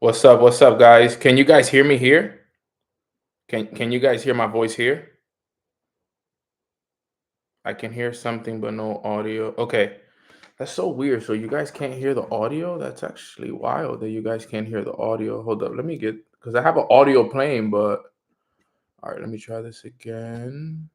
What's up? What's up, guys? Can you guys hear me here? Can you guys hear my voice here? I can hear something but no audio. Okay. That's so weird. So you guys can't hear the audio? That's actually wild that you guys can't hear the audio. Hold up. Let me get because I have an audio playing, but all right, let me try this again.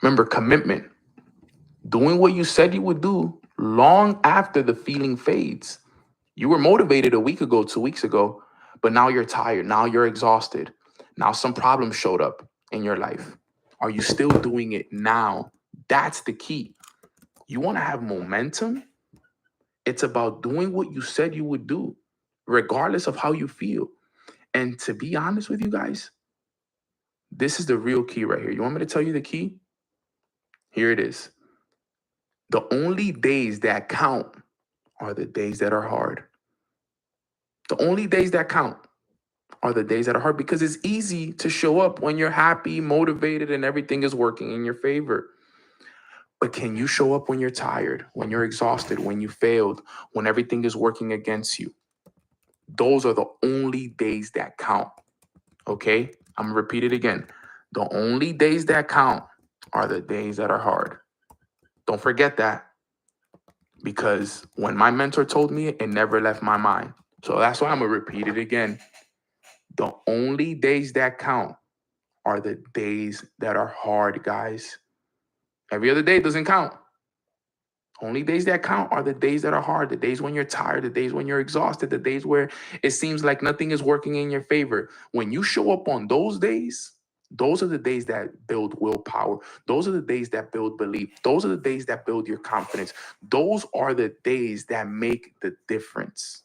Remember, commitment. Doing what you said you would do long after the feeling fades. You were motivated a week ago, 2 weeks ago, but now you're tired. Now you're exhausted. Now some problems showed up in your life. Are you still doing it now? That's the key. You want to have momentum? It's about doing what you said you would do, regardless of how you feel. And to be honest with you guys, this is the real key right here. You want me to tell you the key? Here it is. The only days that count are the days that are hard. The only days that count are the days that are hard because it's easy to show up when you're happy, motivated, and everything is working in your favor. But can you show up when you're tired, when you're exhausted, when you failed, when everything is working against you? Those are the only days that count. Okay? I'm gonna repeat it again. The only days that count are the days that are hard. Don't forget that because when my mentor told me it, it never left my mind. So that's why I'm gonna repeat it again. The only days that count are the days that are hard, guys. Every other day doesn't count. Only days that count are the days that are hard, the days when you're tired, the days when you're exhausted, the days where it seems like nothing is working in your favor. When you show up on those days, those are the days that build willpower. Those are the days that build belief. Those are the days that build your confidence. Those are the days that make the difference.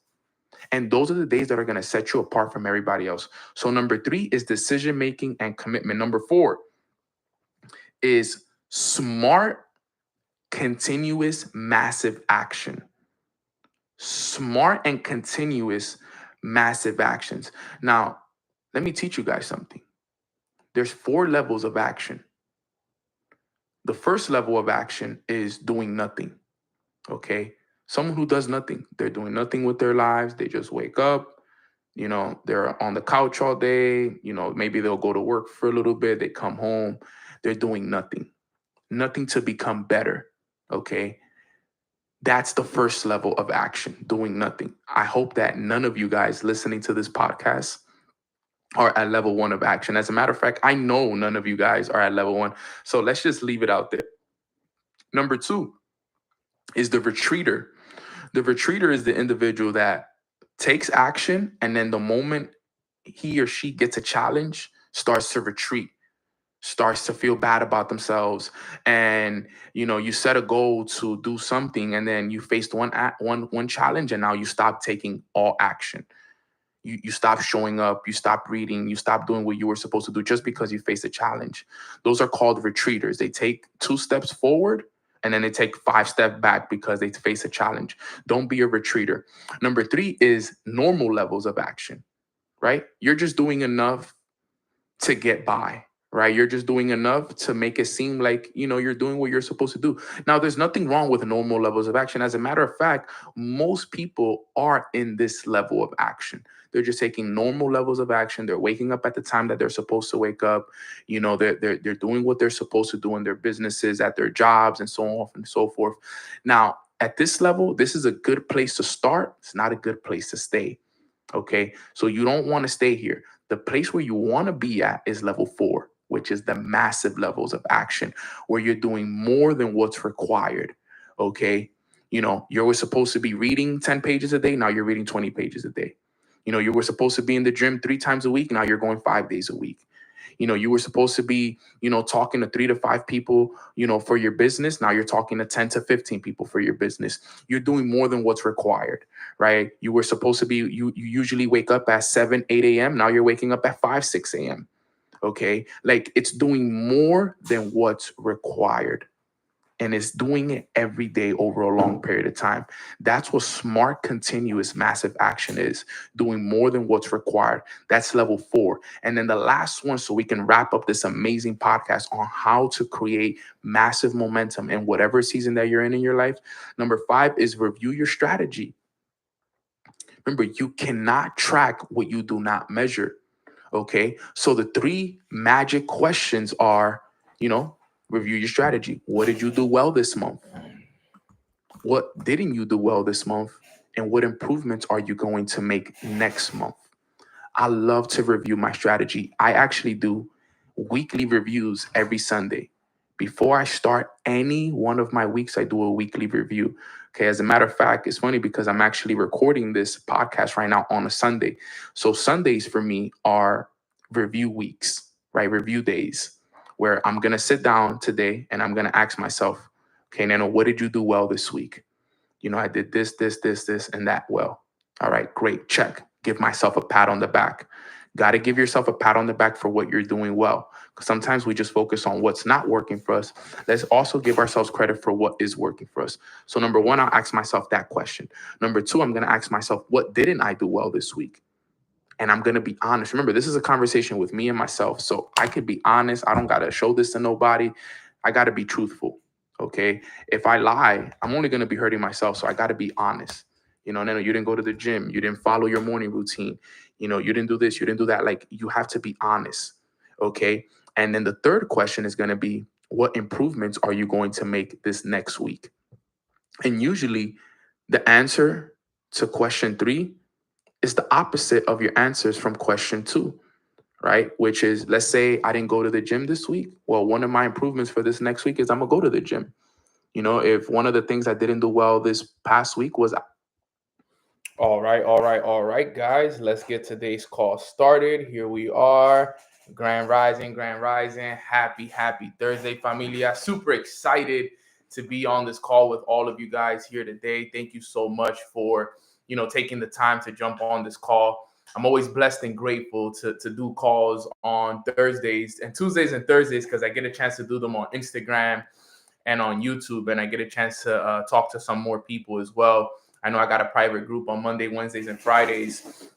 And those are the days that are going to set you apart from everybody else. So, number 3 is decision making and commitment. Number 4 is smart continuous, massive action. Smart and continuous, massive actions. Now, let me teach you guys something. There's 4 levels of action. The first level of action is doing nothing. Okay. Someone who does nothing, they're doing nothing with their lives. They just wake up, they're on the couch all day, maybe they'll go to work for a little bit, they come home, they're doing nothing to become better. Okay. That's the first level of action, doing nothing. I hope that none of you guys listening to this podcast are at level 1 of action. As a matter of fact, I know none of you guys are at level 1. So let's just leave it out there. Number 2 is the retreater. The retreater is the individual that takes action, and then the moment he or she gets a challenge, starts to retreat, starts to feel bad about themselves. And you set a goal to do something, and then you faced one challenge, and now you stop taking all action. You stop showing up, you stop reading, you stop doing what you were supposed to do just because you faced a challenge. Those are called retreaters. They take 2 steps forward, and then they take 5 steps back because they face a challenge. Don't be a retreater. Number 3 is normal levels of action, right? You're just doing enough to get by, right? You're just doing enough to make it seem like, you're doing what you're supposed to do. Now, there's nothing wrong with normal levels of action. As a matter of fact, most people are in this level of action. They're just taking normal levels of action. They're waking up at the time that they're supposed to wake up. They're doing what they're supposed to do in their businesses, at their jobs, and so on and so forth. Now, at this level, this is a good place to start. It's not a good place to stay. Okay. So you don't want to stay here. The place where you want to be at is level 4, which is the massive levels of action, where you're doing more than what's required. Okay. You were supposed to be reading 10 pages a day. Now you're reading 20 pages a day. You were supposed to be in the gym 3 times a week. Now you're going 5 days a week. You were supposed to be, talking to 3 to 5 people, for your business. Now you're talking to 10 to 15 people for your business. You're doing more than what's required, right? You were supposed to be, you usually wake up at 7, 8 a.m. Now you're waking up at 5, 6 a.m. Okay. Like, it's doing more than what's required. And it's doing it every day over a long period of time. That's what smart, continuous, massive action is, doing more than what's required. That's level 4. And then the last one, so we can wrap up this amazing podcast on how to create massive momentum in whatever season that you're in your life. Number 5 is review your strategy. Remember, you cannot track what you do not measure. Okay. So the 3 magic questions are, review your strategy. What did you do well this month? What didn't you do well this month? And what improvements are you going to make next month? I love to review my strategy. I actually do weekly reviews every Sunday. Before I start any one of my weeks, I do a weekly review. Okay. As a matter of fact, it's funny because I'm actually recording this podcast right now on a Sunday. So Sundays for me are review weeks, right? Review days, where I'm going to sit down today and I'm going to ask myself, okay, Nano, what did you do well this week? I did this, and that well. All right, great. Check. Give myself a pat on the back. Got to give yourself a pat on the back for what you're doing well. Because sometimes we just focus on what's not working for us. Let's also give ourselves credit for what is working for us. So number 1, I'll ask myself that question. Number 2, I'm going to ask myself, what didn't I do well this week? And I'm going to be honest. Remember, this is a conversation with me and myself. So I could be honest. I don't got to show this to nobody. I got to be truthful. Okay. If I lie, I'm only going to be hurting myself. So I got to be honest. No, you didn't go to the gym. You didn't follow your morning routine. You didn't do this. You didn't do that. Like, you have to be honest. Okay. And then the third question is going to be, what improvements are you going to make this next week? And usually the answer to question 3 is the opposite of your answers from question 2, right? Which is, let's say I didn't go to the gym this week. Well, one of my improvements for this next week is I'm gonna go to the gym. If one of the things I didn't do well this past week was, all right, guys, let's get today's call started. Here we are. Grand Rising. Happy Thursday, familia. Super excited to be on this call with all of you guys here today. Thank you so much for, taking the time to jump on this call. I'm always blessed and grateful to do calls on Thursdays and Tuesdays and Thursdays because I get a chance to do them on Instagram and on YouTube, and I get a chance to talk to some more people as well. I know I got a private group on Monday, Wednesdays, and Fridays,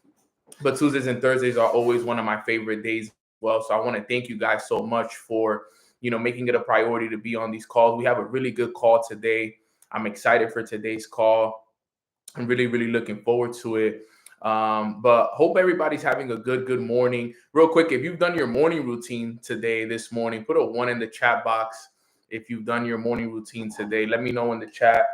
but Tuesdays and Thursdays are always one of my favorite days as well. So I want to thank you guys so much for, making it a priority to be on these calls. We have a really good call today. I'm excited for today's call. I'm really, really looking forward to it. But hope everybody's having a good morning. Real quick, if you've done your morning routine today, this morning, put a 1 in the chat box. If you've done your morning routine today, let me know in the chat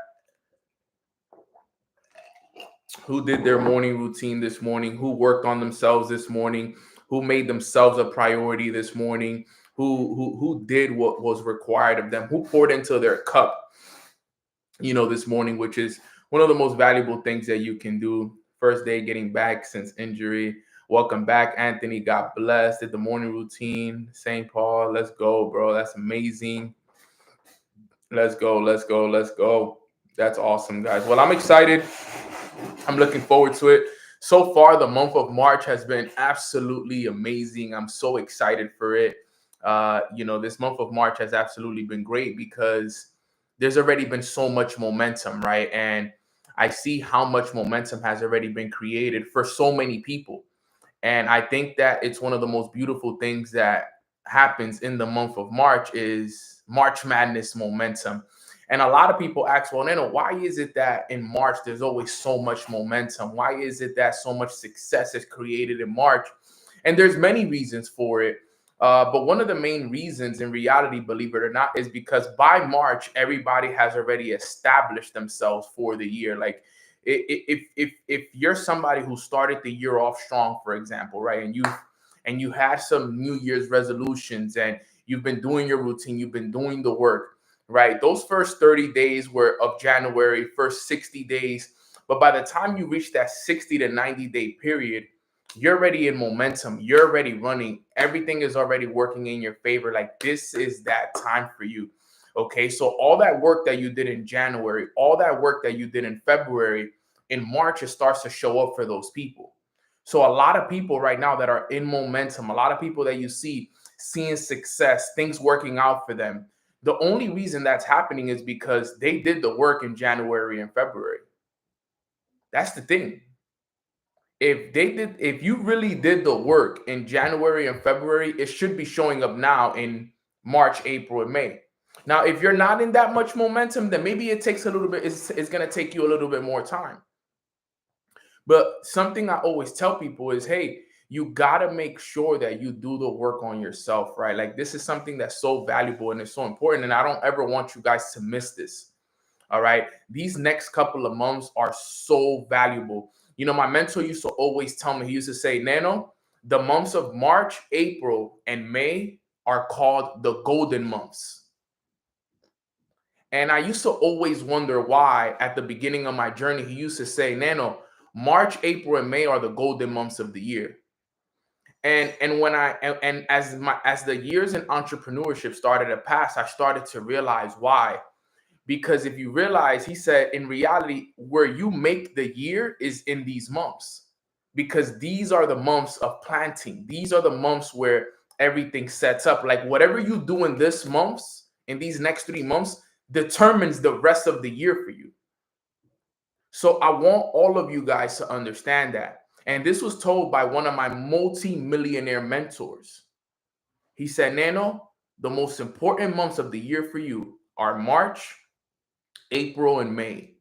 who did their morning routine this morning, who worked on themselves this morning, who made themselves a priority this morning, who did what was required of them, who poured into their cup, this morning, which is one of the most valuable things that you can do. First day getting back since injury. Welcome back, Anthony. God bless. Did the morning routine. St. Paul. Let's go, bro. That's amazing. Let's go. Let's go. Let's go. That's awesome, guys. Well, I'm excited. I'm looking forward to it. So far, the month of March has been absolutely amazing. I'm so excited for it. This month of March has absolutely been great because there's already been so much momentum, right? And I see how much momentum has already been created for so many people. And I think that it's one of the most beautiful things that happens in the month of March is March Madness momentum. And a lot of people ask, well, Nano, why is it that in March there's always so much momentum? Why is it that so much success is created in March? And there's many reasons for it. But one of the main reasons in reality, believe it or not, is because by March, everybody has already established themselves for the year. Like if you're somebody who started the year off strong, for example, right, and you had some New Year's resolutions and you've been doing your routine, you've been doing the work, right? Those first 30 days were of January, first 60 days. But by the time you reach that 60 to 90 day period, you're already in momentum. You're already running. Everything is already working in your favor. Like this is that time for you. Okay. So all that work that you did in January, all that work that you did in February, in March, it starts to show up for those people. So a lot of people right now that are in momentum, a lot of people that you see seeing success, things working out for them. The only reason that's happening is because they did the work in January and February. That's the thing. If you really did the work in January and February, it should be showing up now in March, April, and May. Now, if you're not in that much momentum, then maybe it takes a little bit, it's going to take you a little bit more time. But something I always tell people is, hey, you got to make sure that you do the work on yourself, right? Like this is something that's so valuable and it's so important. And I don't ever want you guys to miss this. All right. These next couple of months are so valuable. My mentor used to always tell me, he used to say, Nano, the months of March, April, and May are called the golden months. And I used to always wonder why at the beginning of my journey, he used to say, Nano, March, April, and May are the golden months of the year. And when as the years in entrepreneurship started to pass, I started to realize why. Because if you realize, he said, in reality, where you make the year is in these months, because these are the months of planting. These are the months where everything sets up. Like whatever you do in this months, in these next 3 months, determines the rest of the year for you. So I want all of you guys to understand that. And this was told by one of my multi-millionaire mentors. He said, Nano, the most important months of the year for you are March, April, and May.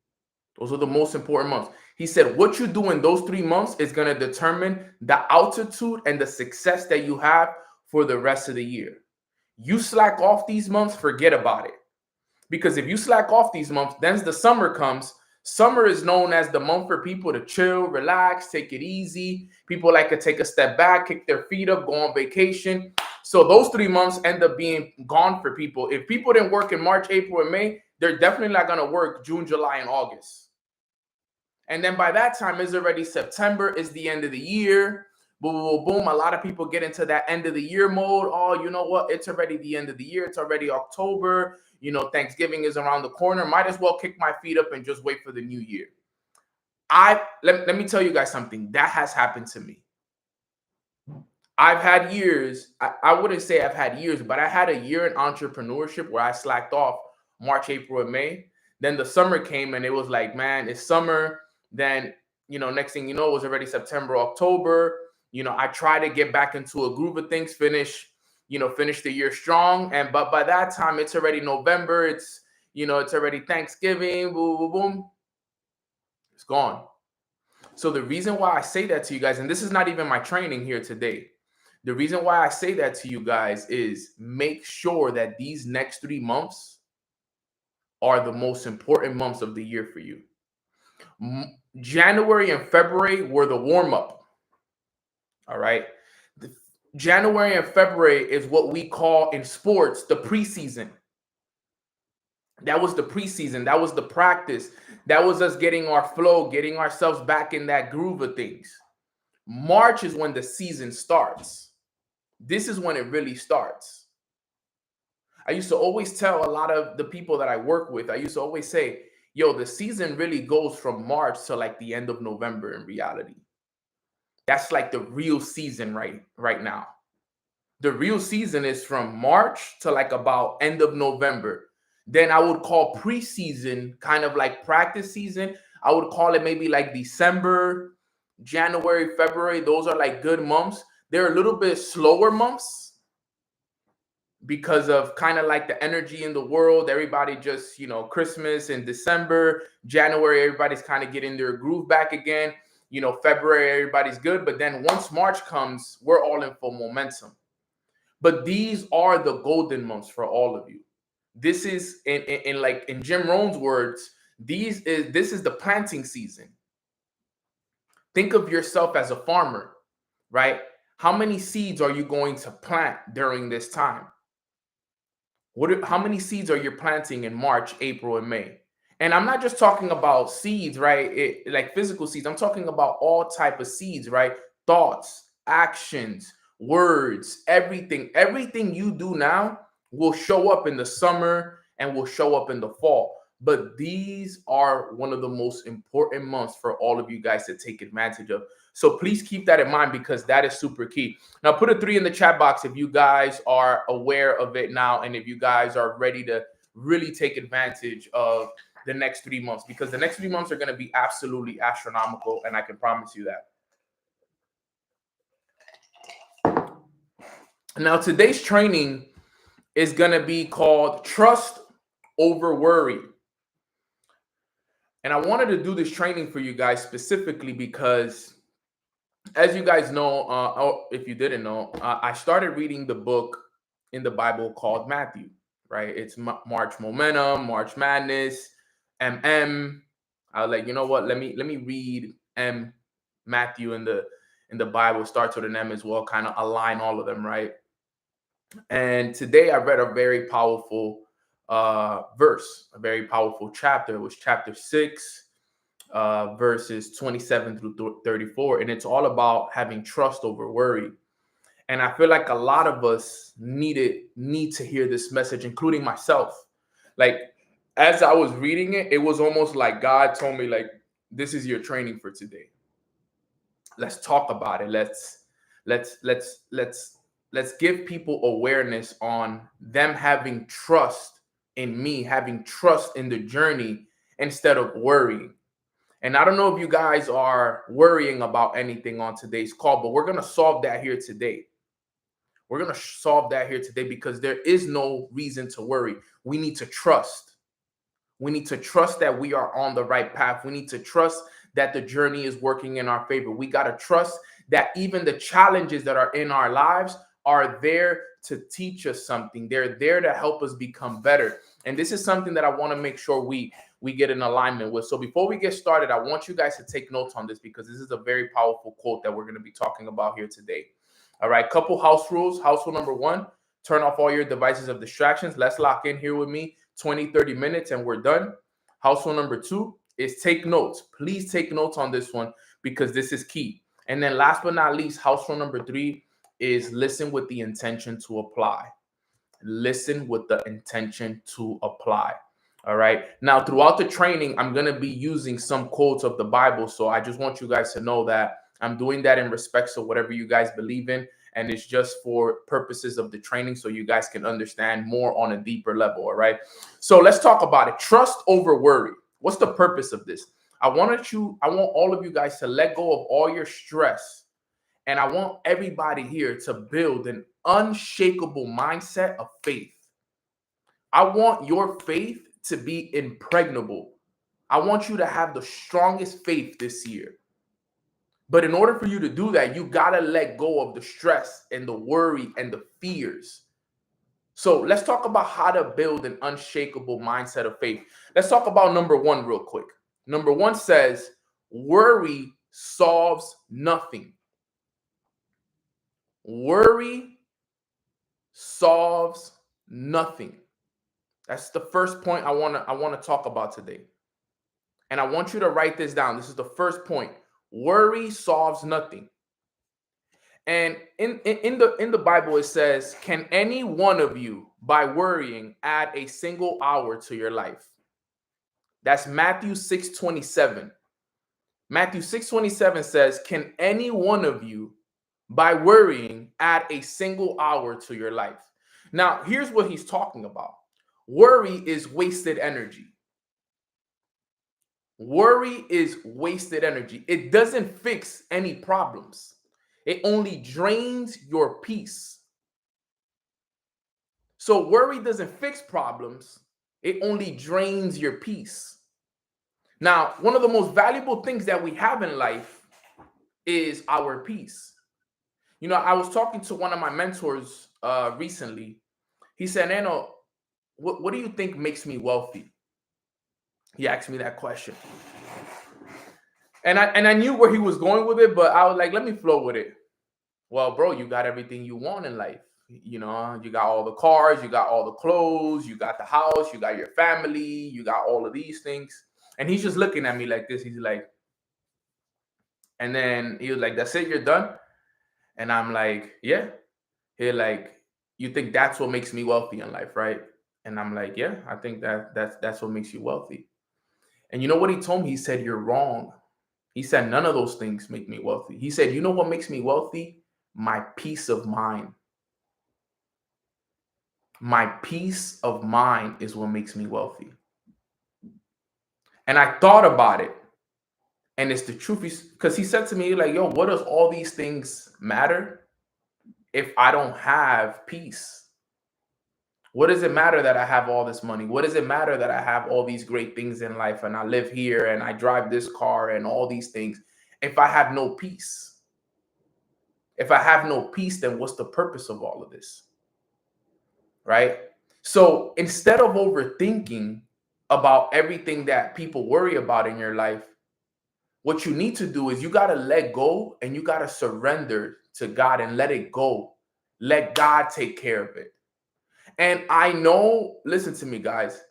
Those are the most important months. He said, what you do in those 3 months is going to determine the altitude and the success that you have for the rest of the year. You slack off these months, forget about it. Because if you slack off these months, then the summer comes. Summer is known as the month for people to chill, relax, take it easy. People like to take a step back, kick their feet up, go on vacation. So those 3 months end up being gone for people. If people didn't work in March, April, and May, they're definitely not going to work June, July, and August. And then by that time, it's already September, it's the end of the year. Boom, boom, boom. A lot of people get into that end of the year mode. Oh, you know what? It's already the end of the year. It's already October. Thanksgiving is around the corner. Might as well kick my feet up and just wait for the new year. Let me tell you guys something. That has happened to me. I've had years. I wouldn't say I've had years, but I had a year in entrepreneurship where I slacked off March, April, and May. Then the summer came and it was like, man, it's summer. Then, next thing you know, it was already September, October. I try to get back into a groove of things, finish the year strong. But by that time, it's already November. It's already Thanksgiving. Boom, boom, boom. It's gone. So the reason why I say that to you guys, and this is not even my training here today, the reason why I say that to you guys is make sure that these next 3 months are the most important months of the year for you. January and February were the warm-up. All right. January and February is what we call in sports the preseason. That was the preseason. That was the practice. That was us getting our flow, getting ourselves back in that groove of things. March is when the season starts. This is when it really starts. I used to always tell a lot of the people that I work with, I used to always say, yo, the season really goes from March to like the end of November in reality. That's like the real season right now. The real season is from March to like about end of November. Then I would call preseason kind of like practice season. I would call it maybe like December, January, February. Those are like good months. They're a little bit slower months because of kind of like the energy in the world. Everybody just, Christmas and December, January, everybody's kind of getting their groove back again. February, everybody's good. But then once March comes, we're all in full momentum. But these are the golden months for all of you. This is in Jim Rohn's words, this is the planting season. Think of yourself as a farmer, right? How many seeds are you going to plant during this time? How many seeds are you planting in March, April, and May? And I'm not just talking about seeds, right? Like physical seeds. I'm talking about all type of seeds, right? Thoughts, actions, words, everything. Everything you do now will show up in the summer and will show up in the fall. But these are one of the most important months for all of you guys to take advantage of. So please keep that in mind because that is super key. Now put a 3 in the chat box if you guys are aware of it now and if you guys are ready to really take advantage of the next 3 months, because the next 3 months are going to be absolutely astronomical, and I can promise you that. Now today's training is going to be called Trust Over Worry. And I wanted to do this training for you guys specifically because, as you guys know, or if you didn't know, I started reading the book in the Bible called Matthew, right? It's March Momentum, March Madness, MM. I was like, you know what? Let me read Matthew in the Bible. Starts with an M as well, kind of align all of them, right? And today I read a very powerful verse, a very powerful chapter. It was chapter 6, verses 27 through 34. And it's all about having trust over worry. And I feel like a lot of us need to hear this message, including myself. Like, as I was reading it, it was almost like God told me, like, this is your training for today. Let's talk about it. Let's give people awareness on them having trust in me, having trust in the journey instead of worrying. And I don't know if you guys are worrying about anything on today's call, but we're going to solve that here today. We're going to solve that here today because there is no reason to worry. We need to trust. We need to trust that we are on the right path. We need to trust that the journey is working in our favor. We got to trust that even the challenges that are in our lives are there to teach us something. They're there to help us become better. And this is something that I want to make sure we get in alignment with. So before we get started, I want you guys to take notes on this because this is a very powerful quote that we're going to be talking about here today. All right, couple house rules. House rule number 1, turn off all your devices of distractions. Let's lock in here with me 20, 30 minutes and we're done. House rule number 2 is take notes. Please take notes on this one because this is key. And then last but not least, house rule number 3 is listen with the intention to apply. Listen with the intention to apply. All right. Now, throughout the training, I'm going to be using some quotes of the Bible. So I just want you guys to know that I'm doing that in respect to whatever you guys believe in. and it's just for purposes of the training so you guys can understand more on a deeper level. All right. So let's talk about it. Trust over worry. What's the purpose of this? I want all of you guys to let go of all your stress. And I want everybody here to build an unshakable mindset of faith. I want your faith to be impregnable. I want you to have the strongest faith this year. But in order for you to do that, you got to let go of the stress and the worry and the fears. So let's talk about how to build an unshakable mindset of faith. Let's talk about number 1 real quick. Number 1 says, worry solves nothing. Worry solves nothing. That's the first point I want to talk about today. And I want you to write this down. This is the first point. Worry solves nothing. And in the Bible, it says, can any one of you, by worrying, add a single hour to your life? That's Matthew 6:27. Matthew 6:27 says, can any one of you, by worrying, add a single hour to your life? Now, here's what he's talking about. Worry is wasted energy. Worry is wasted energy. It doesn't fix any problems. It only drains your peace. So worry doesn't fix problems. It only drains your peace. Now, one of the most valuable things that we have in life is our peace. You know, I was talking to one of my mentors recently. He said, Nano, what do you think makes me wealthy? He asked me that question. And I knew where he was going with it, but I was like, let me flow with it. Well, bro, you got everything you want in life. You know, you got all the cars, you got all the clothes, you got the house, you got your family, you got all of these things. And he's just looking at me like this. He's like, and then he was like, that's it, you're done? And I'm like, yeah. He's like, you think that's what makes me wealthy in life, right? And I'm like, yeah, I think that's what makes you wealthy. And you know what he told me? He said, you're wrong. He said, none of those things make me wealthy. He said, you know what makes me wealthy? My peace of mind. My peace of mind is what makes me wealthy. And I thought about it. And it's the truth. Because he said to me, like, yo, what does all these things matter if I don't have peace? What does it matter that I have all this money? What does it matter that I have all these great things in life and I live here and I drive this car and all these things if I have no peace? If I have no peace, then what's the purpose of all of this? Right? So instead of overthinking about everything that people worry about in your life, what you need to do is you got to let go and you got to surrender to God and let it go. Let God take care of it. And I know, listen to me, guys.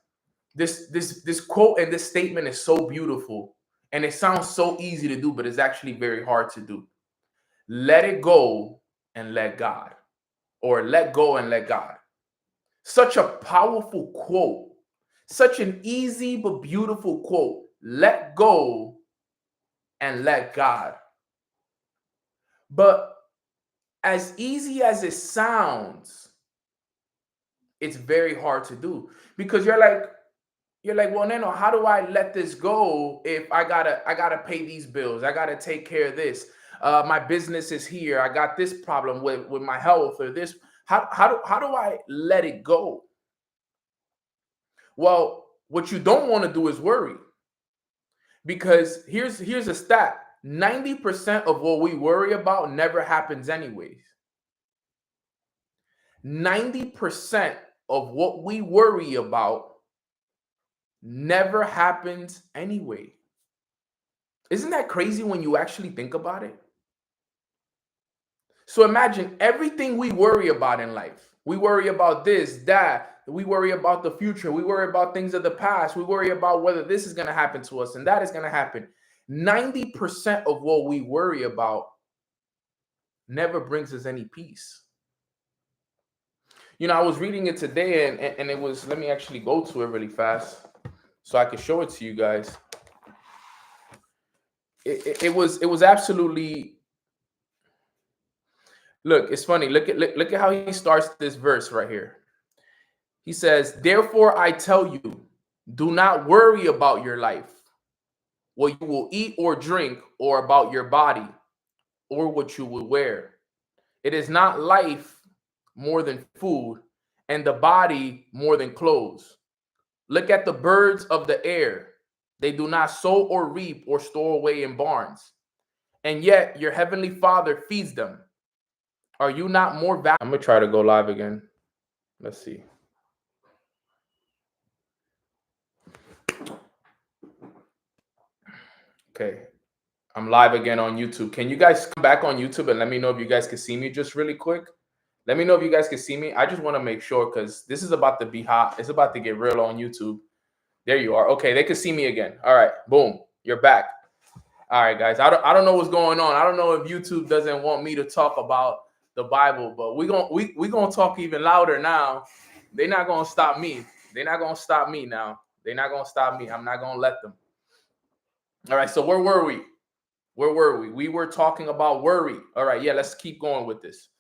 This quote and this statement is so beautiful and it sounds so easy to do, but it's actually very hard to do. Let it go and let God, or let go and let God. Such a powerful quote, such an easy but beautiful quote. Let go and let God. But as easy as it sounds, it's very hard to do because you're like, well, Nano, how do I let this go if I gotta pay these bills? I gotta take care of this. My business is here. I got this problem with my health or this. How do I let it go? Well, what you don't want to do is worry. Because here's a stat. 90% of what we worry about never happens anyways. 90% of what we worry about never happens anyway. Isn't that crazy when you actually think about it? So imagine everything we worry about in life. We worry about this, that. We worry about the future. We worry about things of the past. We worry about whether this is going to happen to us and that is going to happen. 90% of what we worry about never brings us any peace. You know, I was reading it today and it was, let me actually go to it really fast so I can show it to you guys. It was absolutely, Look, it's funny. Look at how he starts this verse right here. He says, "Therefore I tell you, do not worry about your life, what you will eat or drink, or about your body, or what you will wear. It is not life more than food, and the body more than clothes. Look at the birds of the air. They do not sow or reap or store away in barns, and yet your heavenly Father feeds them. Are you not more valuable?" I'm going to try to go live again. Let's see. Okay. I'm live again on YouTube. Can you guys come back on YouTube and let me know if you guys can see me just really quick? Let me know if you guys can see me. I just want to make sure because this is about to be hot. It's about to get real on YouTube. There you are. Okay, they can see me again. All right, boom. You're back. All right, guys. I don't know what's going on. I don't know if YouTube doesn't want me to talk about the Bible, but we gonna talk even louder now. They're not gonna stop me. They're not gonna stop me now. They're not gonna stop me. I'm not gonna let them. All right. So where were we? Where were we? We were talking about worry. All right. Yeah. Let's keep going with this.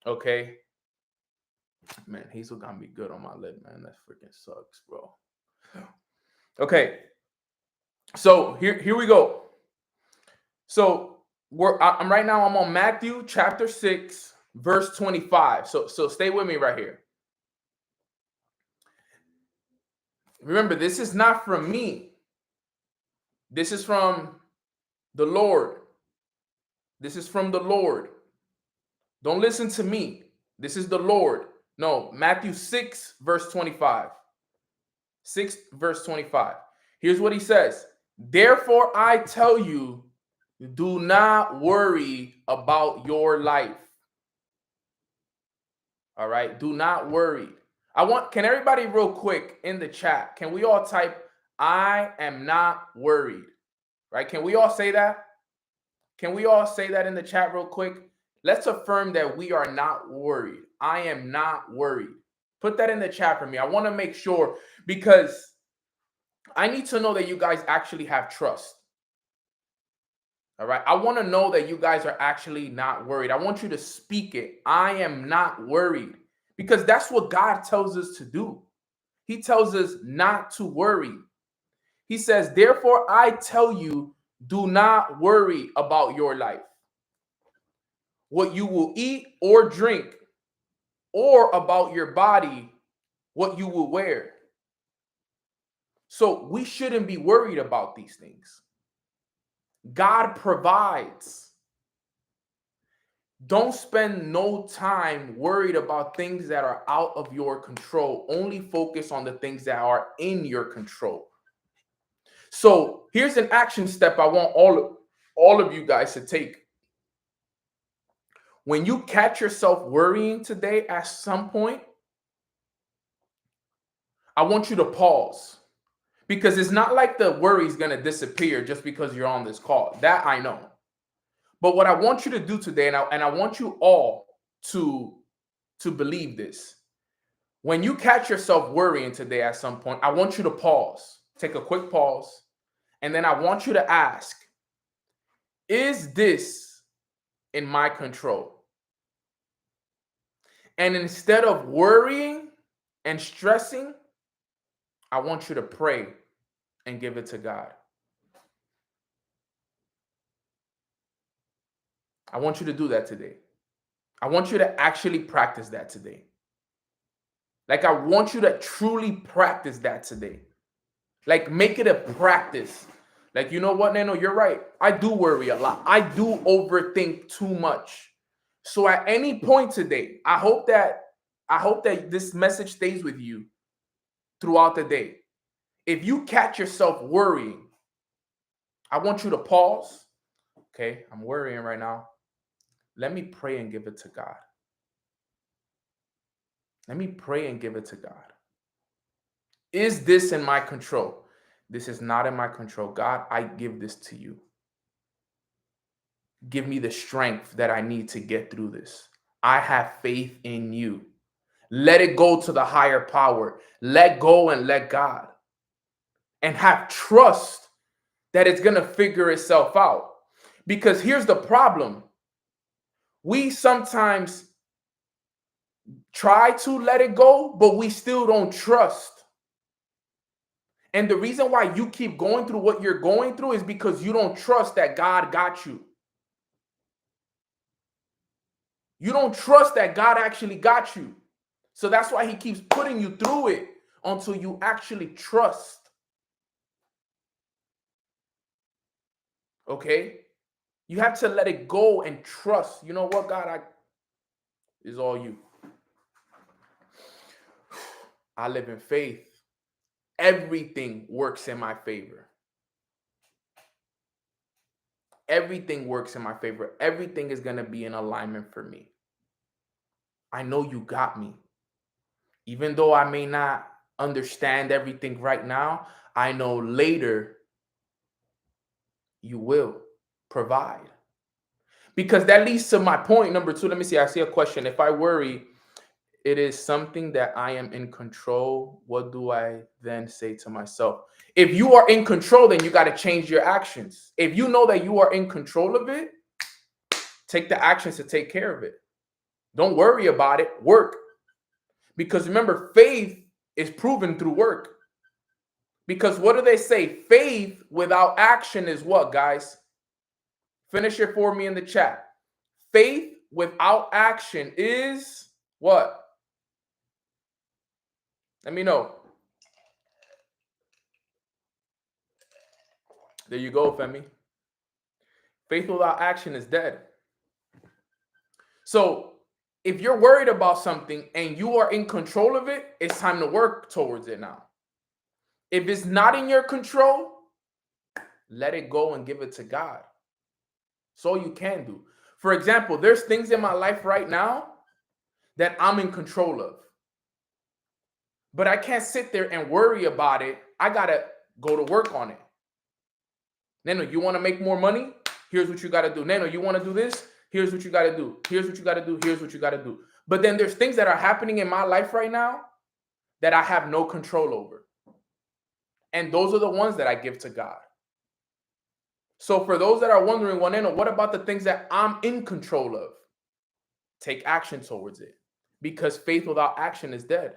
Okay. Man, Hazel got me good on my lip, man. That freaking sucks, bro. Okay. So here we go. So I'm right now. I'm on Matthew chapter 6, verse 25. So stay with me right here. Remember, this is not from me. This is from the Lord. This is from the Lord. Don't listen to me. This is the Lord. No, Matthew 6, verse 25. 6, verse 25. Here's what he says. Therefore, I tell you, do not worry about your life. All right. Do not worry. Can everybody real quick in the chat, can we all type, I am not worried? Right? Can we all say that? Can we all say that in the chat real quick? Let's affirm that we are not worried. I am not worried. Put that in the chat for me. I want to make sure because I need to know that you guys actually have trust. All right. I want to know that you guys are actually not worried. I want you to speak it. I am not worried because that's what God tells us to do. He tells us not to worry. He says, therefore, I tell you, do not worry about your life, what you will eat or drink, or about your body, what you will wear. So we shouldn't be worried about these things. God provides. Don't spend no time worried about things that are out of your control. Only focus on the things that are in your control. So here's an action step I want all of you guys to take. When you catch yourself worrying today at some point, I want you to pause. Because it's not like the worry is going to disappear just because you're on this call. That I know. But what I want you to do today, and I want you all to believe this. When you catch yourself worrying today at some point, I want you to pause. Take a quick pause. And then I want you to ask, is this in my control? And instead of worrying and stressing, I want you to pray and give it to God. I want you to do that today. I want you to actually practice that today. Like, I want you to truly practice that today. Like, make it a practice. Like, you know what, Nano, you're right. I do worry a lot. I do overthink too much. So at any point today, I hope that this message stays with you throughout the day. If you catch yourself worrying, I want you to pause. Okay, I'm worrying right now. Let me pray and give it to God. Let me pray and give it to God. Is this in my control? This is not in my control. God, I give this to you. Give me the strength that I need to get through this. I have faith in you. Let it go to the higher power. Let go and let God. And have trust that it's going to figure itself out. Because here's the problem. we sometimes try to let it go, but we still don't trust. And the reason why you keep going through what you're going through is because you don't trust that God got you. You don't trust that God actually got you. So that's why he keeps putting you through it until you actually trust. Okay? You have to let it go and trust. You know what, God, is all you. I live in faith. Everything works in my favor. Everything works in my favor. Everything is going to be in alignment for me. I know you got me. Even though I may not understand everything right now, I know later you will provide. Because that leads to my point number 2. Let me see. I see a question. If I worry, it is something that I am in control. What do I then say to myself? If you are in control, then you got to change your actions. If you know that you are in control of it, take the actions to take care of it. Don't worry about it. Work. Because remember, faith is proven through work. Because what do they say? Faith without action is what, guys? Finish it for me in the chat. Faith without action is what? Let me know. There you go, Femi. Faith without action is dead. So if you're worried about something and you are in control of it, it's time to work towards it now. If it's not in your control, let it go and give it to God. So you can do. For example, there's things in my life right now that I'm in control of. But I can't sit there and worry about it. I got to go to work on it. Nano, you want to make more money? Here's what you got to do. Nano, you want to do this? Here's what you got to do. Here's what you got to do. Here's what you got to do. But then there's things that are happening in my life right now that I have no control over. And those are the ones that I give to God. So for those that are wondering, well, Nano, what about the things that I'm in control of? Take action towards it. Because faith without action is dead.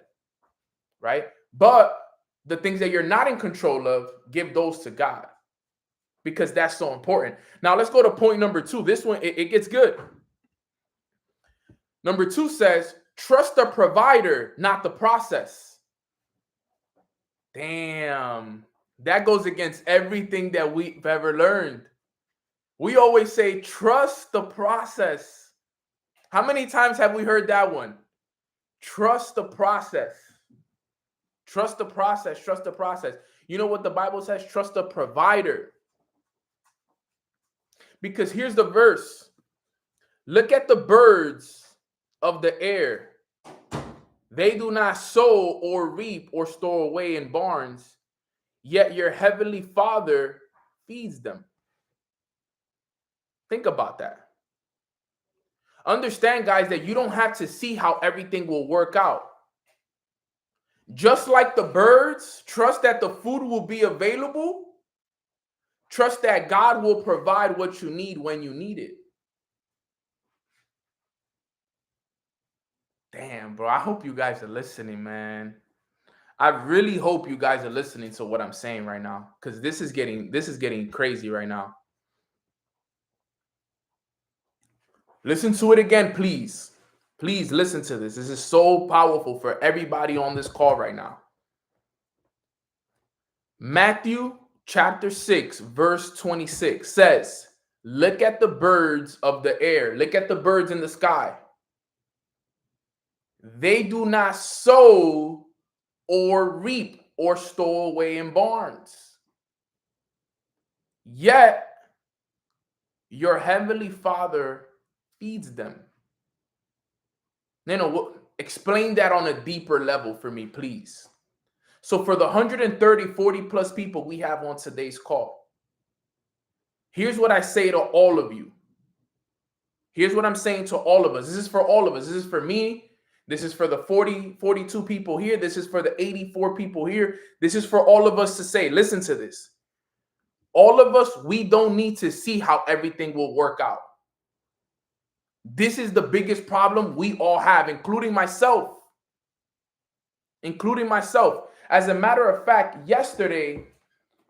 Right? But the things that you're not in control of, give those to God. Because that's so important. Now let's go to point number 2. This one, it gets good. Number 2 says, trust the provider, not the process. Damn. That goes against everything that we've ever learned. We always say, trust the process. How many times have we heard that one? Trust the process. Trust the process. Trust the process. You know what the Bible says? Trust the provider. Because here's the verse. Look at the birds of the air. They do not sow or reap or store away in barns, yet your heavenly Father feeds them. Think about that. Understand, guys, that you don't have to see how everything will work out. Just like the birds, trust that the food will be available. Trust that God will provide what you need when you need it. Damn, bro. I hope you guys are listening, man. I really hope you guys are listening to what I'm saying right now, because this is getting crazy right now. Listen to it again, please. Please listen to this. This is so powerful for everybody on this call right now. Matthew chapter 6, verse 26 says, look at the birds of the air. Look at the birds in the sky. They do not sow or reap or store away in barns. Yet your heavenly Father feeds them. Explain that on a deeper level for me, please. So for the 40 plus people we have on today's call, here's what I say to all of you. Here's what I'm saying to all of us. This is for all of us. This is for me. This is for the 42 people here. This is for the 84 people here. This is for all of us to say, listen to this. All of us, we don't need to see how everything will work out. This is the biggest problem we all have, including myself. As a matter of fact, yesterday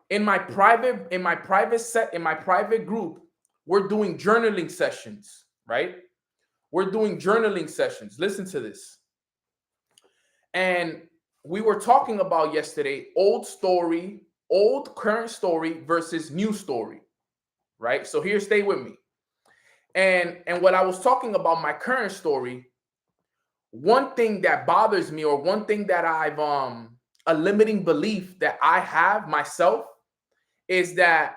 in my private group, we're doing journaling sessions, right? We're doing journaling sessions. Listen to this. And we were talking about yesterday old current story versus new story, right? So here, stay with me. And what I was talking about, my current story, one thing that bothers me, or one thing that I've a limiting belief that I have myself, is that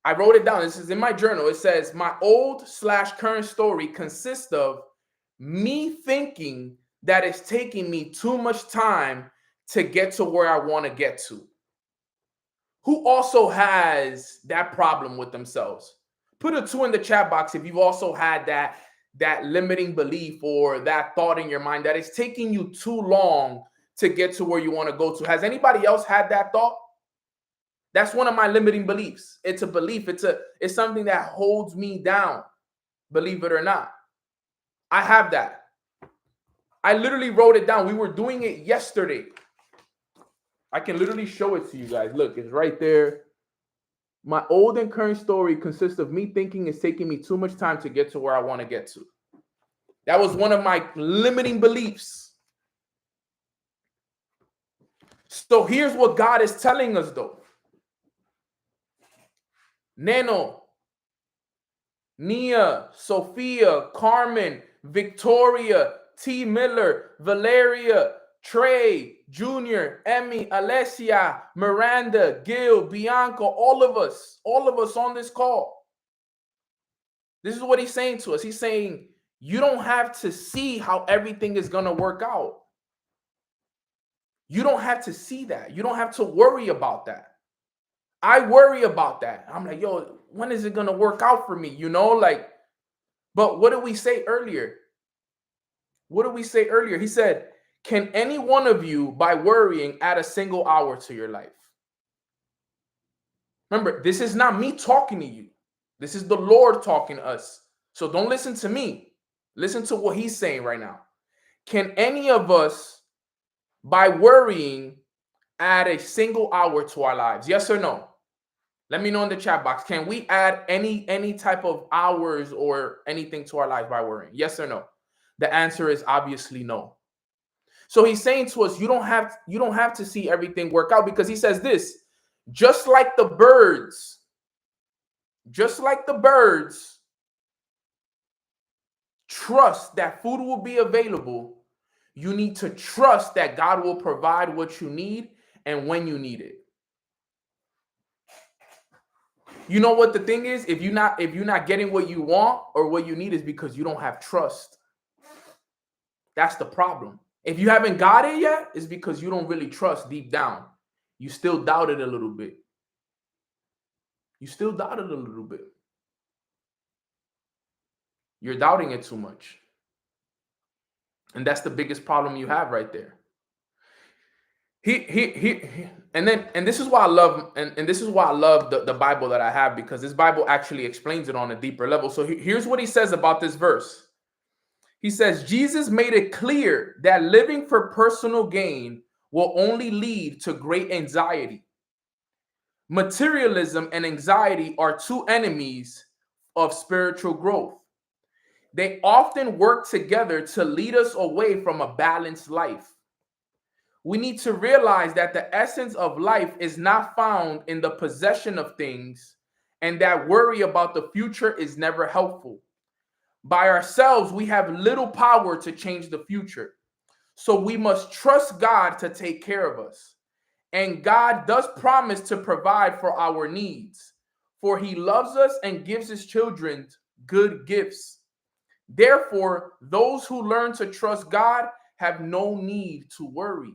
I wrote it down. This is in my journal. It says my old/current story consists of me thinking that it's taking me too much time to get to where I want to get to. Who also has that problem with themselves? Put a 2 in the chat box if you've also had that limiting belief or that thought in your mind that it's taking you too long to get to where you want to go to. Has anybody else had that thought? That's one of my limiting beliefs. It's a belief. It's something that holds me down, believe it or not. I have that. I literally wrote it down. We were doing it yesterday. I can literally show it to you guys. Look, it's right there. My old and current story consists of me thinking it's taking me too much time to get to where I want to get to. That was one of my limiting beliefs. So here's what God is telling us, though. Neno, Nia, Sophia, Carmen, Victoria, T. Miller, Valeria, Trey, Junior, Emmy, Alessia, Miranda, Gil, Bianca, all of us on this call. This is what he's saying to us. He's saying, you don't have to see how everything is going to work out. You don't have to see that. You don't have to worry about that. I worry about that. I'm like, yo, when is it going to work out for me? You know, like, but what did we say earlier? He said, can any one of you, by worrying, add a single hour to your life? Remember, this is not me talking to you. This is the Lord talking to us. So don't listen to me. Listen to what he's saying right now. Can any of us, by worrying, add a single hour to our lives? Yes or no? Let me know in the chat box. Can we add any type of hours or anything to our lives by worrying? Yes or no? The answer is obviously no. So he's saying to us, you don't have to see everything work out, because he says this, just like the birds, trust that food will be available. You need to trust that God will provide what you need and when you need it. You know what the thing is? If you're not getting what you want or what you need, is because you don't have trust. That's the problem. If you haven't got it yet, it's because you don't really trust deep down. You still doubt it a little bit. You're doubting it too much. And that's the biggest problem you have right there. And this is why I love, and this is why I love the Bible that I have, because this Bible actually explains it on a deeper level. So here's what he says about this verse. He says, Jesus made it clear that living for personal gain will only lead to great anxiety. Materialism and anxiety are two enemies of spiritual growth. They often work together to lead us away from a balanced life. We need to realize that the essence of life is not found in the possession of things, and that worry about the future is never helpful. By ourselves, we have little power to change the future. So we must trust God to take care of us. And God does promise to provide for our needs, for he loves us and gives his children good gifts. Therefore, those who learn to trust God have no need to worry.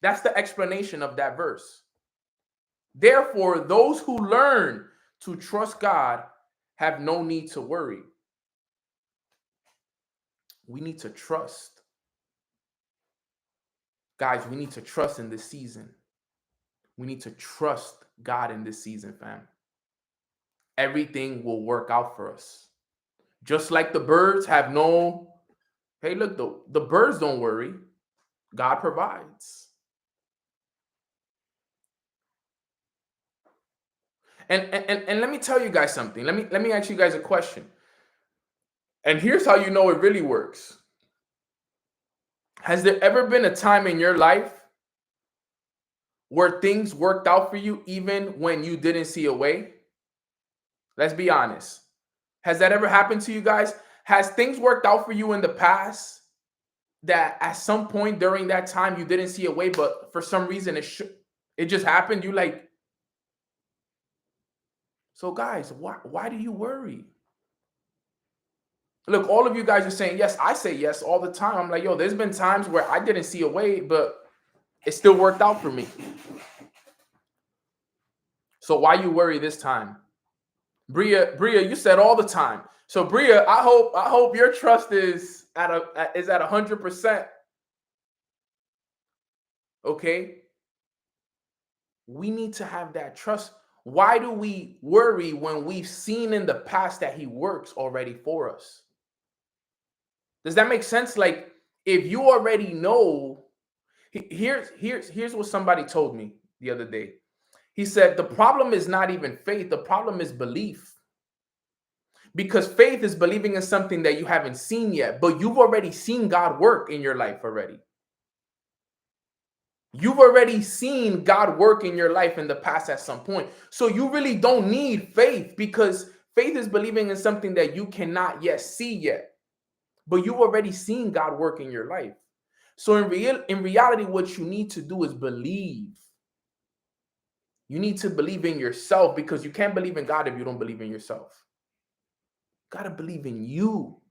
That's the explanation of that verse. Therefore, those who learn to trust God have no need to worry. We need to trust. Guys, we need to trust in this season. We need to trust God in this season, fam. Everything will work out for us. Just like the birds have no, hey, look, the birds don't worry. God provides. And let me tell you guys something. Let me ask you guys a question. And here's how you know it really works. Has there ever been a time in your life where things worked out for you even when you didn't see a way? Let's be honest. Has that ever happened to you guys? Has things worked out for you in the past that at some point during that time you didn't see a way, but for some reason it just happened? You like, so guys, why do you worry? Look, all of you guys are saying yes. I say yes all the time. I'm like, yo, there's been times where I didn't see a way, but it still worked out for me. So why you worry this time? Bria, you said all the time. So Bria, I hope your trust is at 100%. Okay? We need to have that trust. Why do we worry when we've seen in the past that he works already for us? Does that make sense? Like, if you already know, here's what somebody told me the other day. He said the problem is not even faith, the problem is belief. Because faith is believing in something that you haven't seen yet, but you've already seen God work in your life already. You've already seen God work in your life in the past at some point. So you really don't need faith, because faith is believing in something that you cannot yet see yet, but you've already seen God work in your life. So in reality, what you need to do is believe. You need to believe in yourself, because you can't believe in God if you don't believe in yourself. You got to believe in you.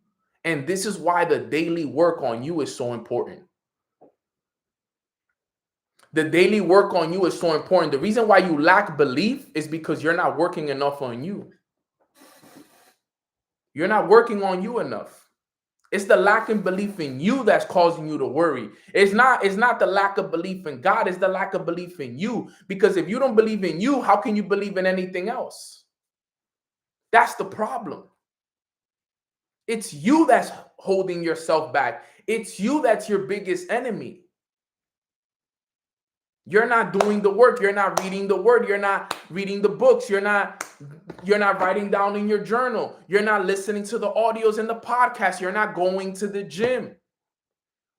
And this is why the daily work on you is so important. The daily work on you is so important. The reason why you lack belief is because you're not working enough on you. You're not working on you enough. It's the lack of belief in you that's causing you to worry. It's not the lack of belief in God, it's the lack of belief in you. Because if you don't believe in you, how can you believe in anything else? That's the problem. It's you that's holding yourself back. It's you that's your biggest enemy. You're not doing the work. You're not reading the word. You're not reading the books. You're not writing down in your journal. You're not listening to the audios and the podcast. You're not going to the gym.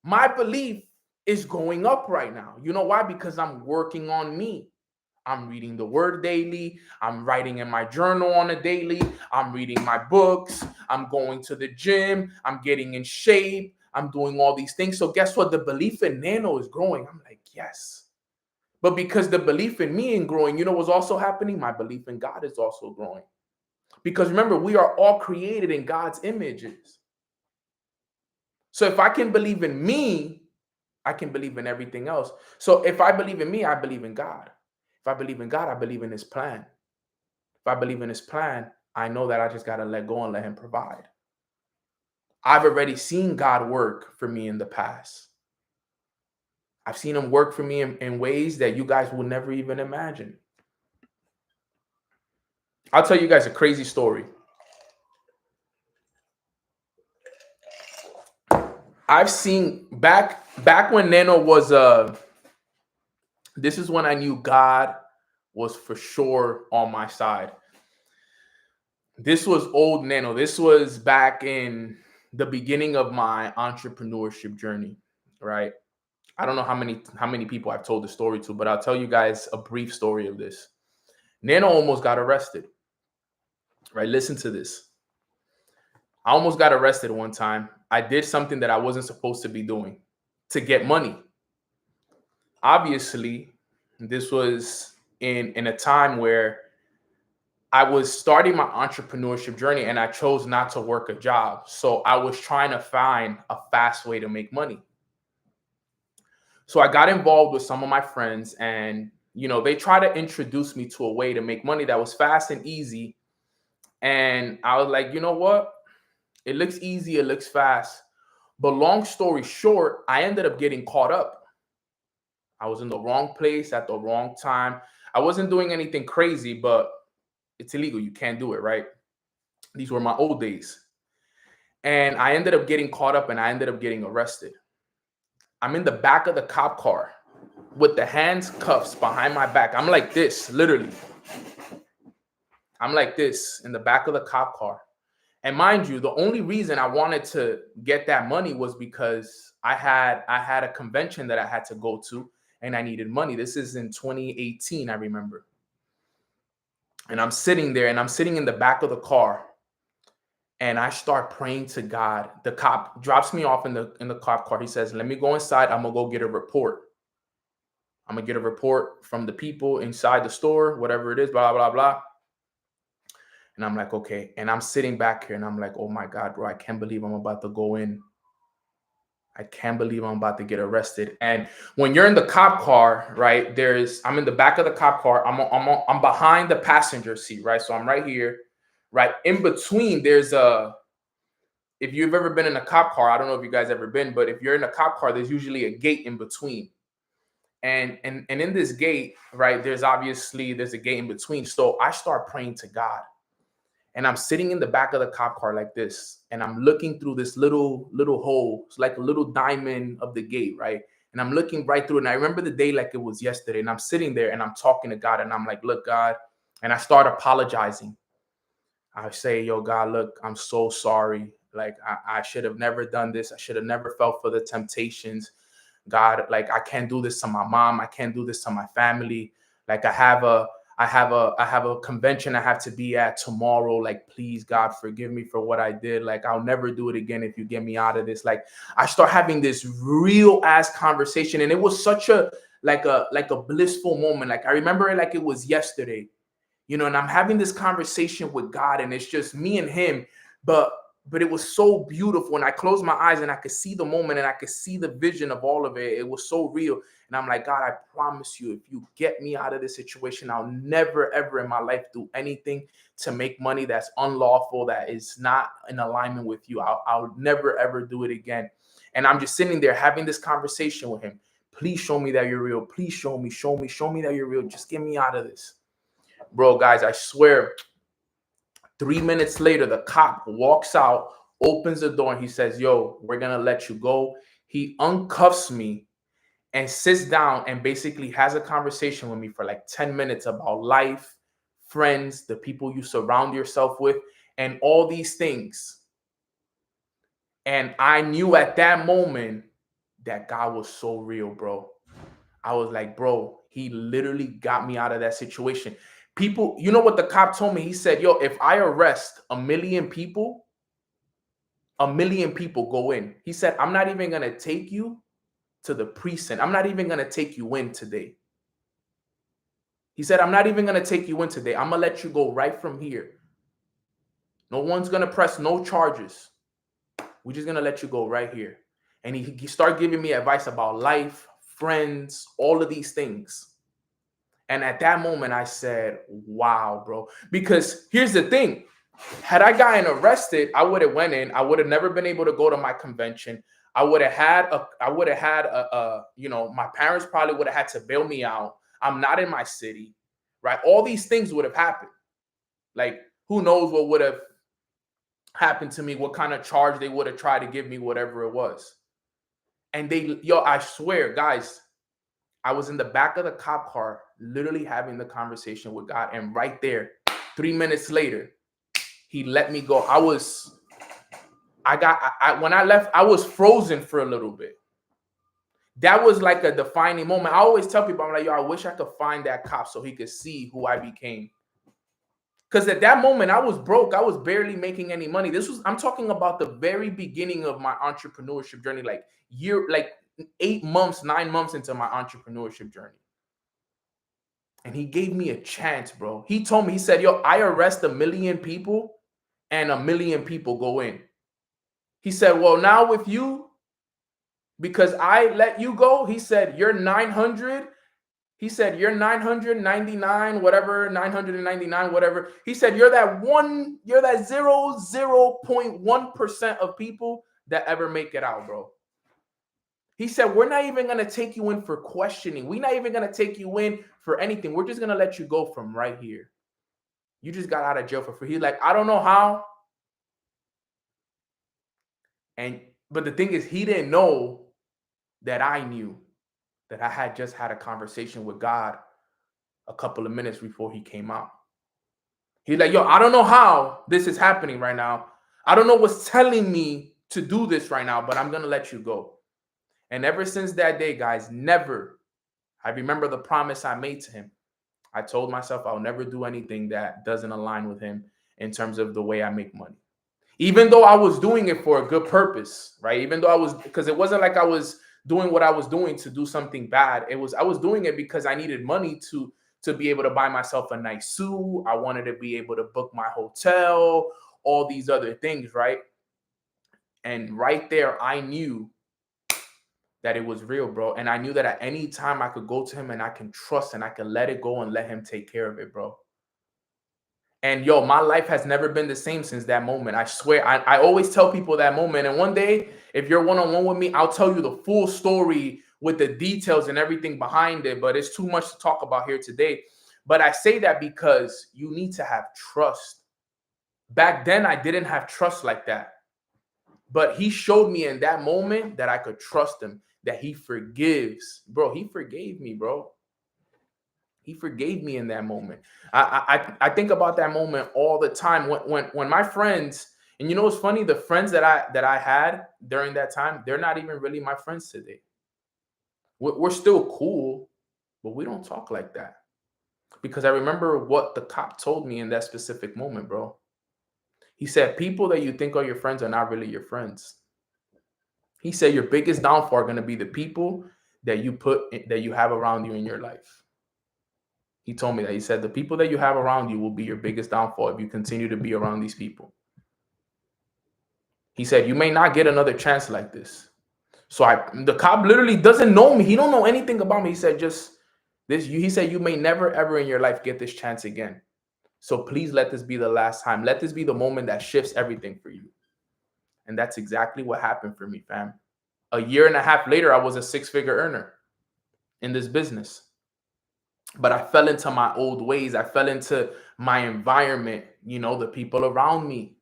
My belief is going up right now. You know why? Because I'm working on me. I'm reading the word daily. I'm writing in my journal on a daily. I'm reading my books. I'm going to the gym. I'm getting in shape. I'm doing all these things. So guess what? The belief in Nano is growing. I'm like, yes. But because the belief in me is growing, you know what's also happening? My belief in God is also growing. Because remember, we are all created in God's images. So if I can believe in me, I can believe in everything else. So if I believe in me, I believe in God. If I believe in God, I believe in his plan. If I believe in his plan, I know that I just got to let go and let him provide. I've already seen God work for me in the past. I've seen him work for me in ways that you guys will never even imagine. I'll tell you guys a crazy story. I've seen back when Nano was this is when I knew God was for sure on my side. This was old Nano. This was back in the beginning of my entrepreneurship journey, right? I don't know how many people I've told the story to, but I'll tell you guys a brief story of this. Nano almost got arrested. Right? Listen to this. I almost got arrested one time. I did something that I wasn't supposed to be doing to get money. Obviously, this was in a time where I was starting my entrepreneurship journey and I chose not to work a job. So I was trying to find a fast way to make money. So I got involved with some of my friends, and they tried to introduce me to a way to make money that was fast and easy. And I was like, you know what? It looks easy, it looks fast. But long story short, I ended up getting caught up. I was in the wrong place at the wrong time. I wasn't doing anything crazy, but it's illegal. You can't do it, right? These were my old days. And I ended up getting caught up and I ended up getting arrested. I'm in the back of the cop car with the hands cuffs behind my back. I'm like this, literally. I'm like this in the back of the cop car. And mind you, the only reason I wanted to get that money was because I had a convention that I had to go to and I needed money. This is in 2018, I remember. And I'm sitting there and I'm sitting in the back of the car and I start praying to God. The cop drops me off in the cop car. He says, "Let me go inside. I'm gonna go get a report. I'm gonna get a report from the people inside the store, whatever it is, blah, blah, blah." And I'm like, okay. And I'm sitting back here and I'm like, oh my God, bro, I can't believe I'm about to go in. I can't believe I'm about to get arrested. And when you're in the cop car, right, I'm in the back of the cop car. I'm behind the passenger seat, right? So I'm right here, right? In between, if you've ever been in a cop car, I don't know if you guys ever been, but if you're in a cop car, there's usually a gate in between. And in this gate, right, there's a gate in between. So I start praying to God. And I'm sitting in the back of the cop car like this, and I'm looking through this little hole. It's like a little diamond of the gate, right? And I'm looking right through it. And I remember the day like it was yesterday. And I'm sitting there and I'm talking to God, and I'm like, look, God, and I start apologizing. I say, yo, God, look, I'm so sorry. Like I should have never done this. I should have never fell for the temptations. God, like I can't do this to my mom. I can't do this to my family. Like I have a convention I have to be at tomorrow. Like, please, God, forgive me for what I did. Like, I'll never do it again if you get me out of this. Like, I start having this real ass conversation, and it was such a blissful moment. Like, I remember it like it was yesterday, and I'm having this conversation with God, and it's just me and him, but it was so beautiful. And I closed my eyes and I could see the moment and I could see the vision of all of it. It was so real. And I'm like, God, I promise you, if you get me out of this situation, I'll never, ever in my life do anything to make money that's unlawful, that is not in alignment with you. I'll never, ever do it again. And I'm just sitting there having this conversation with him. Please show me that you're real. Please show me that you're real. Just get me out of this. Bro, guys, I swear, 3 minutes later, the cop walks out, opens the door, and he says, yo, we're going to let you go. He uncuffs me and sits down and basically has a conversation with me for like 10 minutes about life, friends, the people you surround yourself with, and all these things. And I knew at that moment that God was so real, bro. I was like, bro, he literally got me out of that situation. People, you know what the cop told me? He said, yo, if I arrest 1 million people, 1 million people go in. He said, I'm not even going to take you to the precinct. I'm not even going to take you in today. He said, I'm not even going to take you in today. I'm going to let you go right from here. No one's going to press no charges. We're just going to let you go right here. And he started giving me advice about life, friends, all of these things. And at that moment, I said, wow, bro. Because here's the thing. Had I gotten arrested, I would have went in. I would have never been able to go to my convention. I would have had my parents probably would have had to bail me out. I'm not in my city, right? All these things would have happened. Like, who knows what would have happened to me, what kind of charge they would have tried to give me, whatever it was. And I swear, guys, I was in the back of the cop car, literally having the conversation with God. And right there, 3 minutes later, he let me go. When I left, I was frozen for a little bit. That was like a defining moment. I always tell people, I'm like, yo, I wish I could find that cop so he could see who I became. Because at that moment, I was broke. I was barely making any money. I'm talking about the very beginning of my entrepreneurship journey, like 8 months, 9 months into my entrepreneurship journey. And he gave me a chance, bro. He told me, he said, yo, I arrest 1 million people and 1 million people go in. He said, well, now with you, because I let you go, he said, you're 900. He said, you're 999, whatever, 999, whatever. He said, you're that 0.1% of people that ever make it out, bro. He said, we're not even going to take you in for questioning. We're not even going to take you in for anything. We're just going to let you go from right here. You just got out of jail for free. He's like, I don't know how. But the thing is, he didn't know that I knew that I had just had a conversation with God a couple of minutes before he came out. He's like, yo, I don't know how this is happening right now. I don't know what's telling me to do this right now, but I'm going to let you go. And ever since that day, guys, never, I remember the promise I made to him. I told myself I'll never do anything that doesn't align with him in terms of the way I make money. Even though I was doing it for a good purpose, right? Even though because it wasn't like I was doing what I was doing to do something bad. I was doing it because I needed money to be able to buy myself a nice suit. I wanted to be able to book my hotel, all these other things, right? And right there, I knew that it was real, bro. And I knew that at any time I could go to him and I can trust and I can let it go and let him take care of it, bro. And yo, my life has never been the same since that moment. I swear, I always tell people that moment. And one day, if you're one-on-one with me, I'll tell you the full story with the details and everything behind it. But it's too much to talk about here today. But I say that because you need to have trust. Back then, I didn't have trust like that. But he showed me in that moment that I could trust him, that he forgives. Bro, he forgave me, bro. He forgave me in that moment. I think about that moment all the time. When my friends, and you know what's funny, the friends that I had during that time, they're not even really my friends today. We're still cool, but we don't talk like that. Because I remember what the cop told me in that specific moment, bro. He said, people that you think are your friends are not really your friends. He said your biggest downfall are going to be the people that you have around you in your life. He told me that. He said the people that you have around you will be your biggest downfall if you continue to be around these people. He said you may not get another chance like this. So the cop literally doesn't know me. He don't know anything about me. He said he said you may never ever in your life get this chance again. So please let this be the last time. Let this be the moment that shifts everything for you. And that's exactly what happened for me, fam. A year and a half later, I was a six-figure earner in this business. But I fell into my old ways. I fell into my environment, the people around me.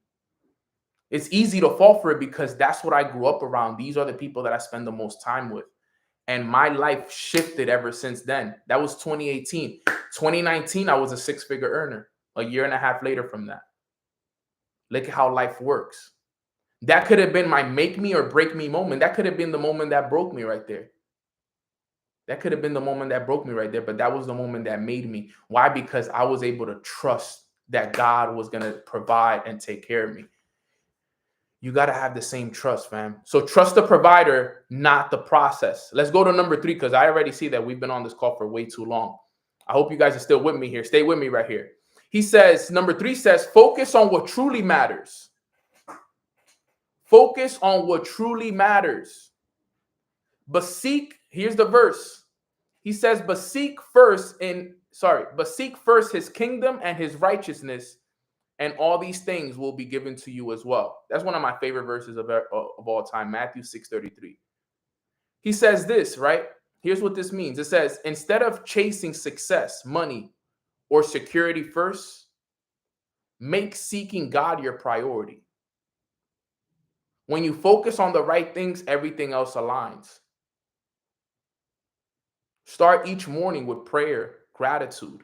It's easy to fall for it because that's what I grew up around. These are the people that I spend the most time with. And my life shifted ever since then. That was 2018. 2019, I was a six-figure earner. A year and a half later from that. Look at how life works. That could have been my make me or break me moment. That could have been the moment that broke me right there. That could have been the moment that broke me right there, but that was the moment that made me. Why? Because I was able to trust that God was going to provide and take care of me. You got to have the same trust, fam. So trust the provider, not the process. Let's go to number 3 because I already see that we've been on this call for way too long. I hope you guys are still with me here. Stay with me right here. He says, number 3 says, focus on what truly matters. Focus on what truly matters. But here's the verse. He says, but seek first his kingdom and his righteousness, and all these things will be given to you as well. That's one of my favorite verses of all time, Matthew 6:33. He says this, right? Here's what this means. It says, instead of chasing success, money, or security first, make seeking God your priority. When you focus on the right things, everything else aligns. Start each morning with prayer, gratitude,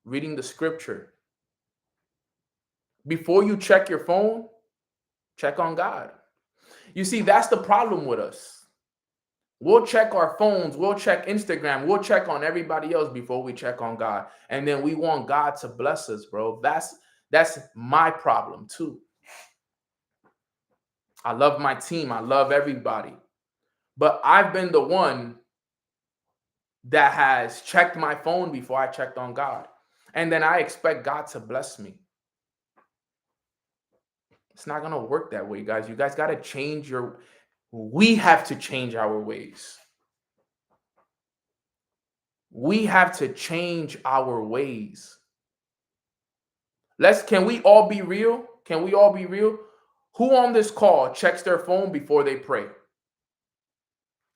reading the scripture. Before you check your phone, check on God. You see, that's the problem with us. We'll check our phones, we'll check Instagram, we'll check on everybody else before we check on God. And then we want God to bless us, bro. That's my problem too. I love my team. I love everybody. But I've been the one that has checked my phone before I checked on God. And then I expect God to bless me. It's not going to work that way, guys. You guys got to change we have to change our ways. We have to change our ways. Can we all be real? Can we all be real? Who on this call checks their phone before they pray?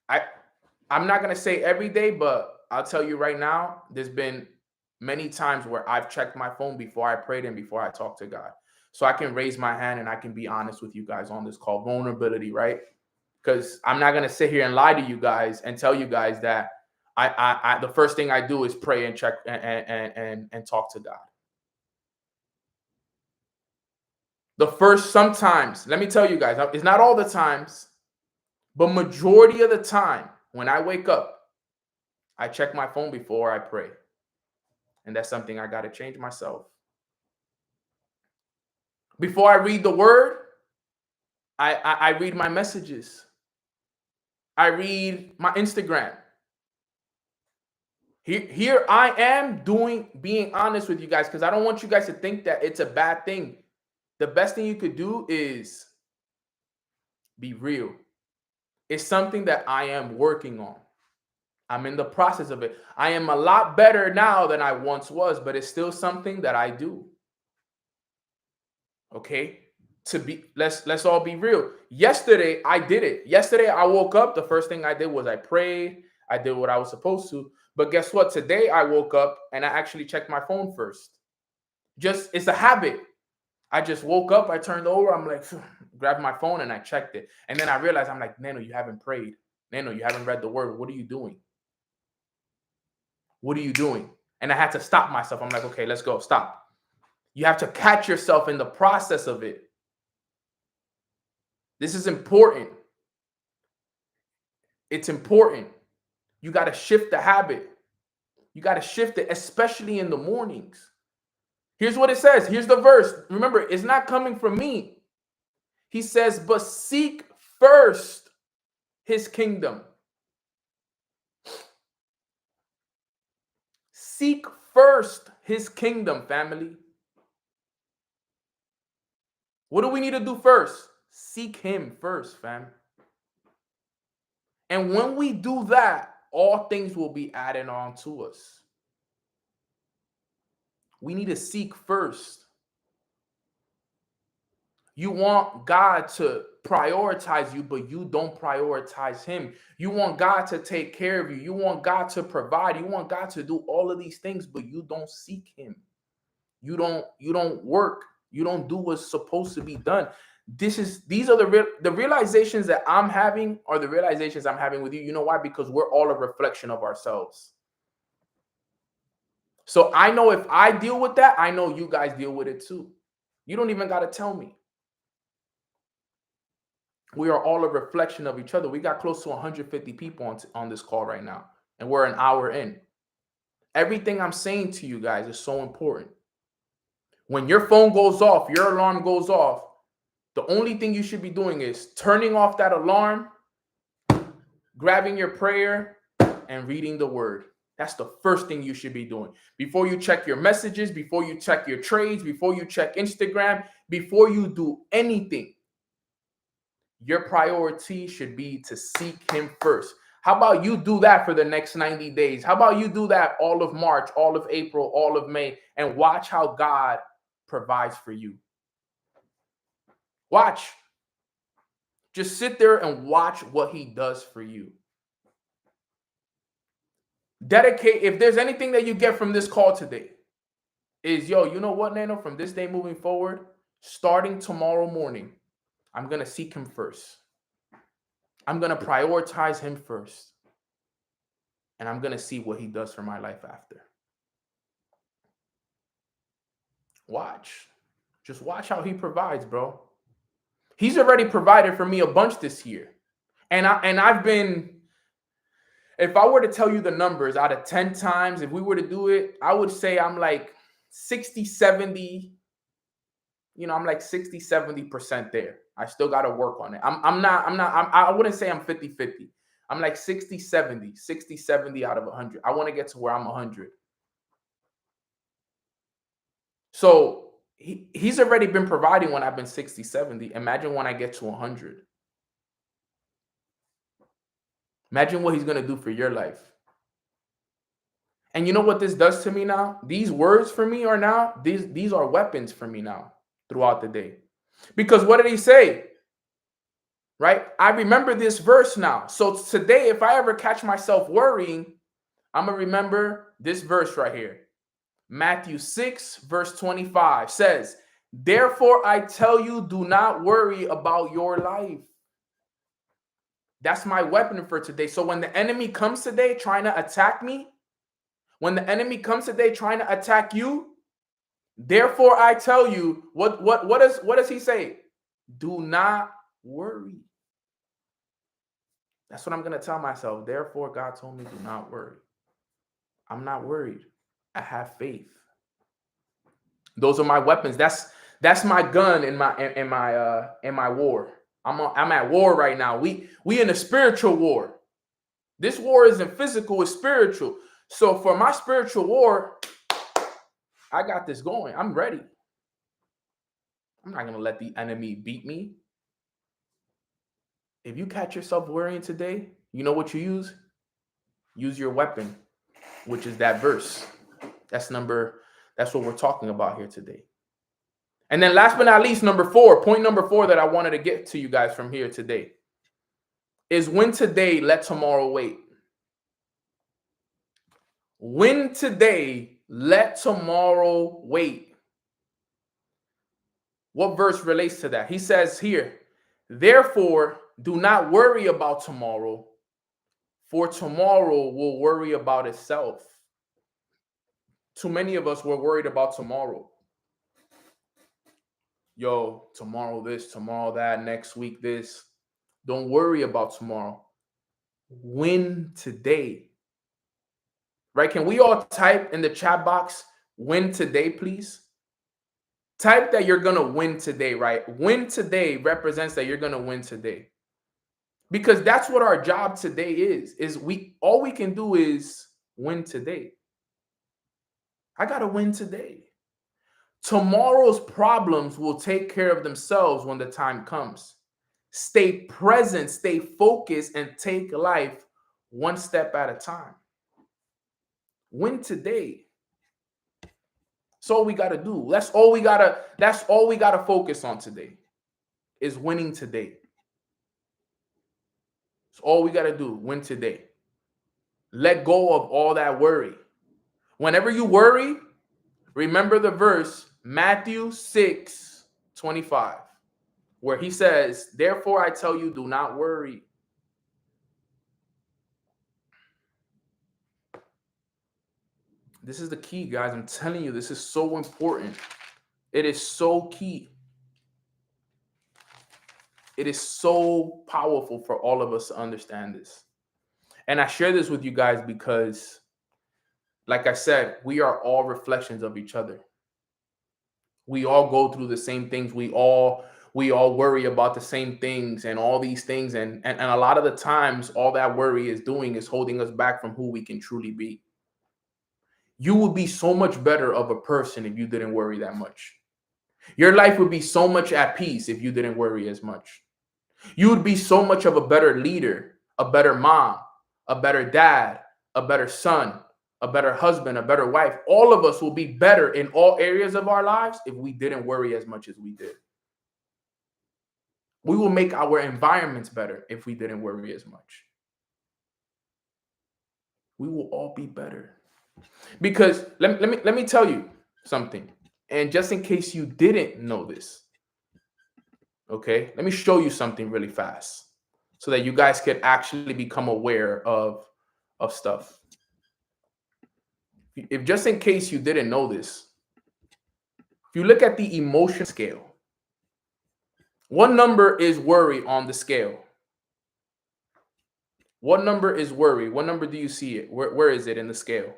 I'm not going to say every day, but I'll tell you right now, there's been many times where I've checked my phone before I prayed and before I talked to God. so I can raise my hand and I can be honest with you guys on this call. Vulnerability, right? Because I'm not gonna sit here and lie to you guys and tell you guys that I the first thing I do is pray and check and talk to God. Sometimes, let me tell you guys, it's not all the times, but majority of the time when I wake up, I check my phone before I pray. And that's something I got to change myself. Before I read the word, I read my messages. I read my Instagram. Here I am being honest with you guys, because I don't want you guys to think that it's a bad thing. The best thing you could do is be real. It's something that I am working on. I'm in the process of it. I am a lot better now than I once was, but it's still something that I do. Okay? Let's all be real. Yesterday I did it. Yesterday I woke up, the first thing I did was I prayed. I did what I was supposed to. But guess what? Today I woke up and I actually checked my phone first. It's a habit. I just woke up, I turned over, I'm like, grabbed my phone and I checked it. And then I realized, I'm like, Nano, you haven't prayed. Nano, you haven't read the word. What are you doing? What are you doing? And I had to stop myself. I'm like, okay, let's go. Stop. You have to catch yourself in the process of it. This is important. It's important. You got to shift the habit. You got to shift it, especially in the mornings. Here's what it says. Here's the verse. Remember, it's not coming from me. He says, but seek first his kingdom. Seek first his kingdom, family. What do we need to do first? Seek him first, fam. And when we do that, all things will be added on to us. We need to seek first. You want God to prioritize you, but you don't prioritize him. You want God to take care of you. You want God to provide. You want God to do all of these things, but you don't seek him. You don't work. You don't do what's supposed to be done. These are the realizations that I'm having are the realizations I'm having with you. You know why? Because we're all a reflection of ourselves. So I know if I deal with that, I know you guys deal with it too. You don't even got to tell me. We are all a reflection of each other. We got close to 150 people on this call right now, and we're an hour in. Everything I'm saying to you guys is so important. When your phone goes off, your alarm goes off, the only thing you should be doing is turning off that alarm, grabbing your prayer, and reading the word. That's the first thing you should be doing. Before you check your messages, before you check your trades, before you check Instagram, before you do anything, your priority should be to seek him first. How about you do that for the next 90 days? How about you do that all of March, all of April, all of May, and watch how God provides for you. Watch. Just sit there and watch what he does for you. Dedicate. If there's anything that you get from this call today, is, yo, you know what, Nano? From this day moving forward, starting tomorrow morning, I'm going to seek him first. I'm going to prioritize him first. And I'm going to see what he does for my life after. Watch. Just watch how he provides, bro. He's already provided for me a bunch this year. And I've been, if I were to tell you the numbers out of 10 times, if we were to do it, I would say I'm like 60, 70, I'm like 60, 70% there. I still got to work on it. I wouldn't say I'm 50-50. I'm like 60, 70 out of 100. I want to get to where I'm 100. So he's already been providing when I've been 60, 70. Imagine when I get to 100. Imagine what he's going to do for your life. And you know what this does to me now? These words for me are now, these are weapons for me now throughout the day. Because what did he say? Right? I remember this verse now. So today, if I ever catch myself worrying, I'm going to remember this verse right here. Matthew 6, verse 25 says, Therefore, I tell you, do not worry about your life. That's my weapon for today. So when the enemy comes today trying to attack me, when the enemy comes today trying to attack you, therefore I tell you, what does he say? Do not worry. That's what I'm going to tell myself. Therefore, God told me, do not worry. I'm not worried. I have faith. Those are my weapons. That's my gun in my war. I'm at war right now. We in a spiritual war. This war isn't physical, it's spiritual. So for my spiritual war, I got this going. I'm ready. I'm not going to let the enemy beat me. If you catch yourself worrying today, you know what you use? Use your weapon, which is that verse. That's what we're talking about here today. And then last but not least, point number 4 that I wanted to get to you guys from here today is win today, let tomorrow wait. Win today, let tomorrow wait. What verse relates to that? He says here, therefore, do not worry about tomorrow, for tomorrow will worry about itself. Too many of us were worried about tomorrow. Yo, tomorrow this, tomorrow that, next week this. Don't worry about tomorrow. Win today. Right? Can we all type in the chat box, win today, please? Type that you're going to win today, right? Win today represents that you're going to win today. Because that's what our job today is all we can do is win today. I got to win today. Tomorrow's problems will take care of themselves when the time comes. Stay present, stay focused, and take life one step at a time. Win today. That's all we got to do. That's all we got to focus on today is winning today. That's all we got to do, win today. Let go of all that worry. Whenever you worry, remember the verse, Matthew 6:25, where he says, therefore I tell you, do not worry. This is the key, guys. I'm telling you, this is so important. It is so key. It is so powerful for all of us to understand this. And I share this with you guys because, like I said, we are all reflections of each other. We all go through the same things. We all worry about the same things and all these things. And a lot of the times, all that worry is doing is holding us back from who we can truly be. You would be so much better of a person if you didn't worry that much. Your life would be so much at peace if you didn't worry as much. You would be so much of a better leader, a better mom, a better dad, a better son, a better husband, a better wife. All of us will be better in all areas of our lives if we didn't worry as much as we did. We will make our environments better if we didn't worry as much. We will all be better. Because let me tell you something. And just in case you didn't know this, okay, let me show you something really fast so that you guys could actually become aware of stuff. If just in case you didn't know this, if you look at the emotion scale, what number is worry on the scale? What number is worry? What number do you see it? Where is it in the scale?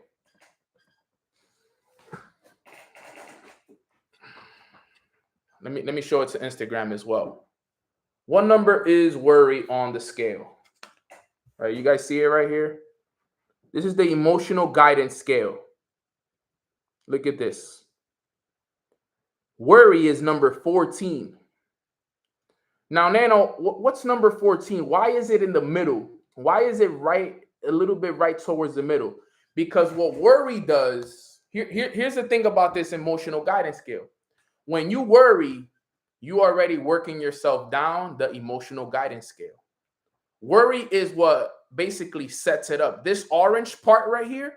Let me show it to Instagram as well. What number is worry on the scale? All right, you guys see it right here? This is the emotional guidance scale. Look at this. Worry is number 14. Now, Nano, what's number 14? Why is it in the middle? Why is it right, a little bit right towards the middle? Because what worry does, here's the thing about this emotional guidance scale. When you worry, you are already working yourself down the emotional guidance scale. Worry is what basically sets it up. This orange part right here,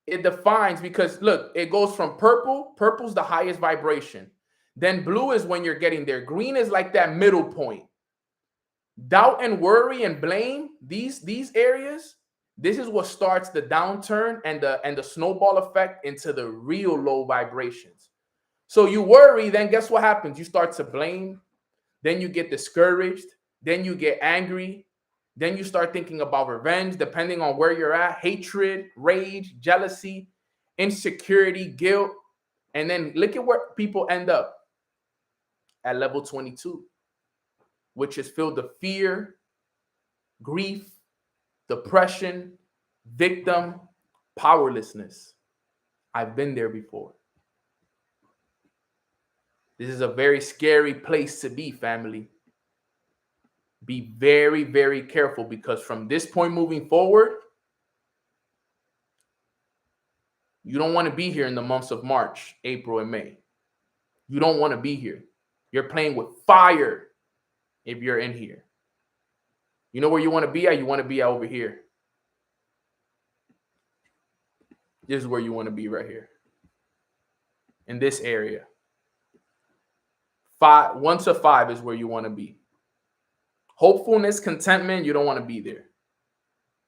It defines, because look, it goes from purple. Purple's the highest vibration. Then blue is when you're getting there. Green is like that middle point. Doubt and worry and blame, these areas, this is what starts the downturn and the snowball effect into the real low vibrations. So you worry, then guess what happens? You start to blame, then you get discouraged, then you get angry, then you start thinking about revenge, depending on where you're at, hatred, rage, jealousy, insecurity, guilt. And then look at where people end up at level 22, which is filled with fear, grief, depression, victim, powerlessness. I've been there before. This is a very scary place to be, family. Be very, very careful, because from this point moving forward, you don't want to be here in the months of March, April, and May. You don't want to be here. You're playing with fire if you're in here. You know where you want to be at? You want to be over here. This is where you want to be, right here. In this area. 1 to 5 is where you want to be. Hopefulness, contentment, you don't want to be there.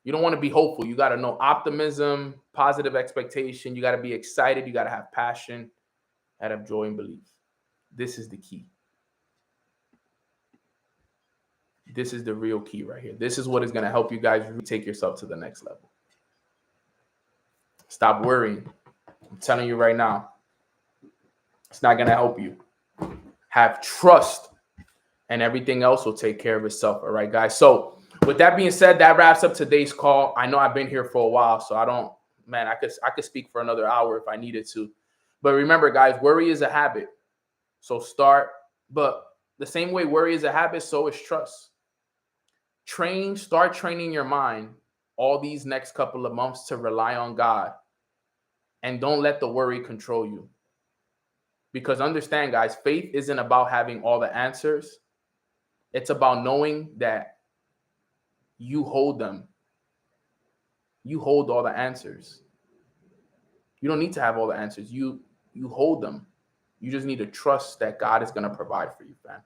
You don't want to be hopeful. You got to know optimism, positive expectation. You got to be excited. You got to have passion, have joy and belief. This is the key. This is the real key right here. This is what is going to help you guys take yourself to the next level. Stop worrying. I'm telling you right now, it's not going to help you. Have trust, and everything else will take care of itself. All right, guys. So with that being said, that wraps up today's call. I know I've been here for a while, so I could speak for another hour if I needed to. But remember, guys, worry is a habit. So but the same way worry is a habit, so is trust. Start training your mind all these next couple of months to rely on God, and don't let the worry control you. Because understand, guys, faith isn't about having all the answers. It's about knowing that you hold them. You hold all the answers. You don't need to have all the answers. You hold them. You just need to trust that God is going to provide for you, fam.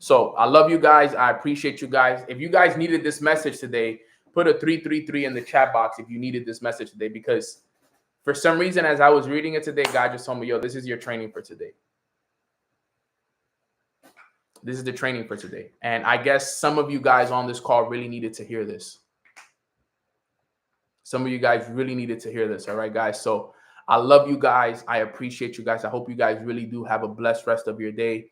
So I love you guys. I appreciate you guys. If you guys needed this message today, put a 333 in the chat box if you needed this message today, because for some reason, as I was reading it today, God just told me, yo, this is your training for today. This is the training for today. And I guess some of you guys on this call really needed to hear this. Some of you guys really needed to hear this. All right, guys. So I love you guys. I appreciate you guys. I hope you guys really do have a blessed rest of your day.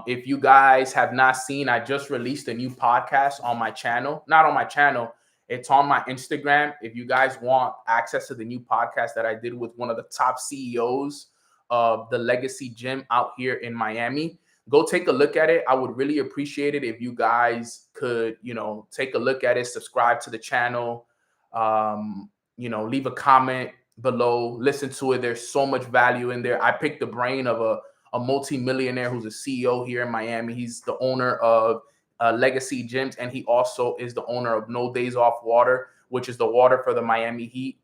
If you guys have not seen, I just released a new podcast on my channel. Not on my channel. It's on my Instagram. If you guys want access to the new podcast that I did with one of the top CEOs of the Legacy Gym out here in Miami, go take a look at it. I would really appreciate it if you guys could, take a look at it, subscribe to the channel, leave a comment below, listen to it. There's so much value in there. I picked the brain of a multi-millionaire who's a CEO here in Miami. He's the owner of Legacy Gyms, and he also is the owner of No Days Off Water, which is the water for the Miami Heat.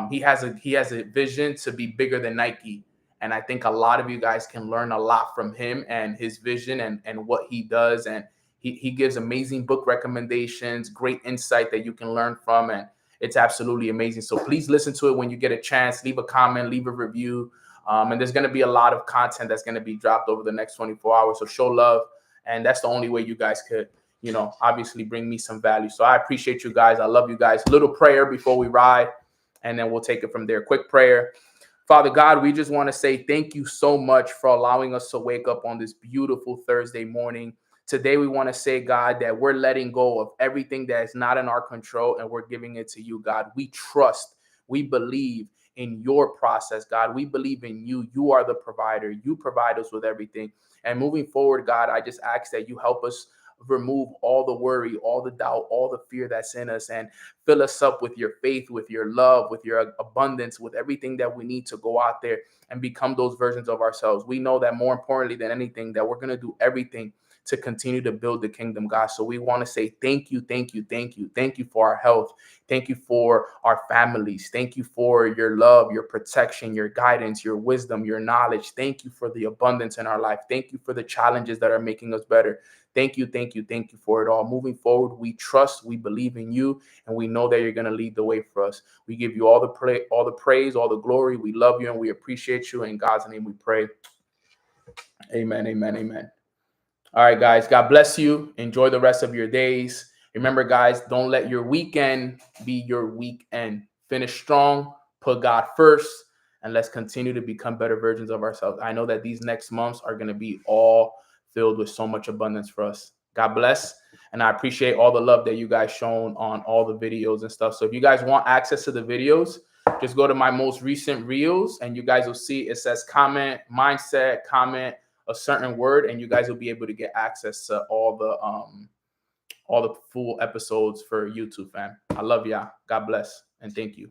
He has a vision to be bigger than Nike, and I think a lot of you guys can learn a lot from him and his vision and what he does. And he gives amazing book recommendations, great insight that you can learn from, and it's absolutely amazing. So please listen to it when you get a chance. Leave a comment, leave a review, and there's going to be a lot of content that's going to be dropped over the next 24 hours. So show love. And that's the only way you guys could, obviously bring me some value. So I appreciate you guys. I love you guys. Little prayer before we ride, and then we'll take it from there. Quick prayer. Father God, we just want to say thank you so much for allowing us to wake up on this beautiful Thursday morning. Today, we want to say, God, that we're letting go of everything that is not in our control, and we're giving it to you, God. We trust, we believe in your process, God. We believe in you. You are the provider. You provide us with everything. And moving forward, God, I just ask that you help us remove all the worry, all the doubt, all the fear that's in us, and fill us up with your faith, with your love, with your abundance, with everything that we need to go out there and become those versions of ourselves. We know that more importantly than anything, that we're going to do everything to continue to build the kingdom, God. So we want to say thank you, thank you, thank you. Thank you for our health. Thank you for our families. Thank you for your love, your protection, your guidance, your wisdom, your knowledge. Thank you for the abundance in our life. Thank you for the challenges that are making us better. Thank you, thank you, thank you for it all. Moving forward, we trust, we believe in you, and we know that you're going to lead the way for us. We give you all the praise, all the glory. We love you and we appreciate you. In God's name we pray. Amen, amen, amen. All right, guys, God bless you. Enjoy the rest of your days. Remember, guys, don't let your weekend be your weekend. Finish strong, put God first, and let's continue to become better versions of ourselves. I know that these next months are going to be all filled with so much abundance for us. God bless. And I appreciate all the love that you guys shown on all the videos and stuff. So if you guys want access to the videos, just go to my most recent reels and you guys will see it says comment, mindset, comment a certain word, and you guys will be able to get access to all the full episodes for YouTube, fam. I love y'all. God bless and thank you.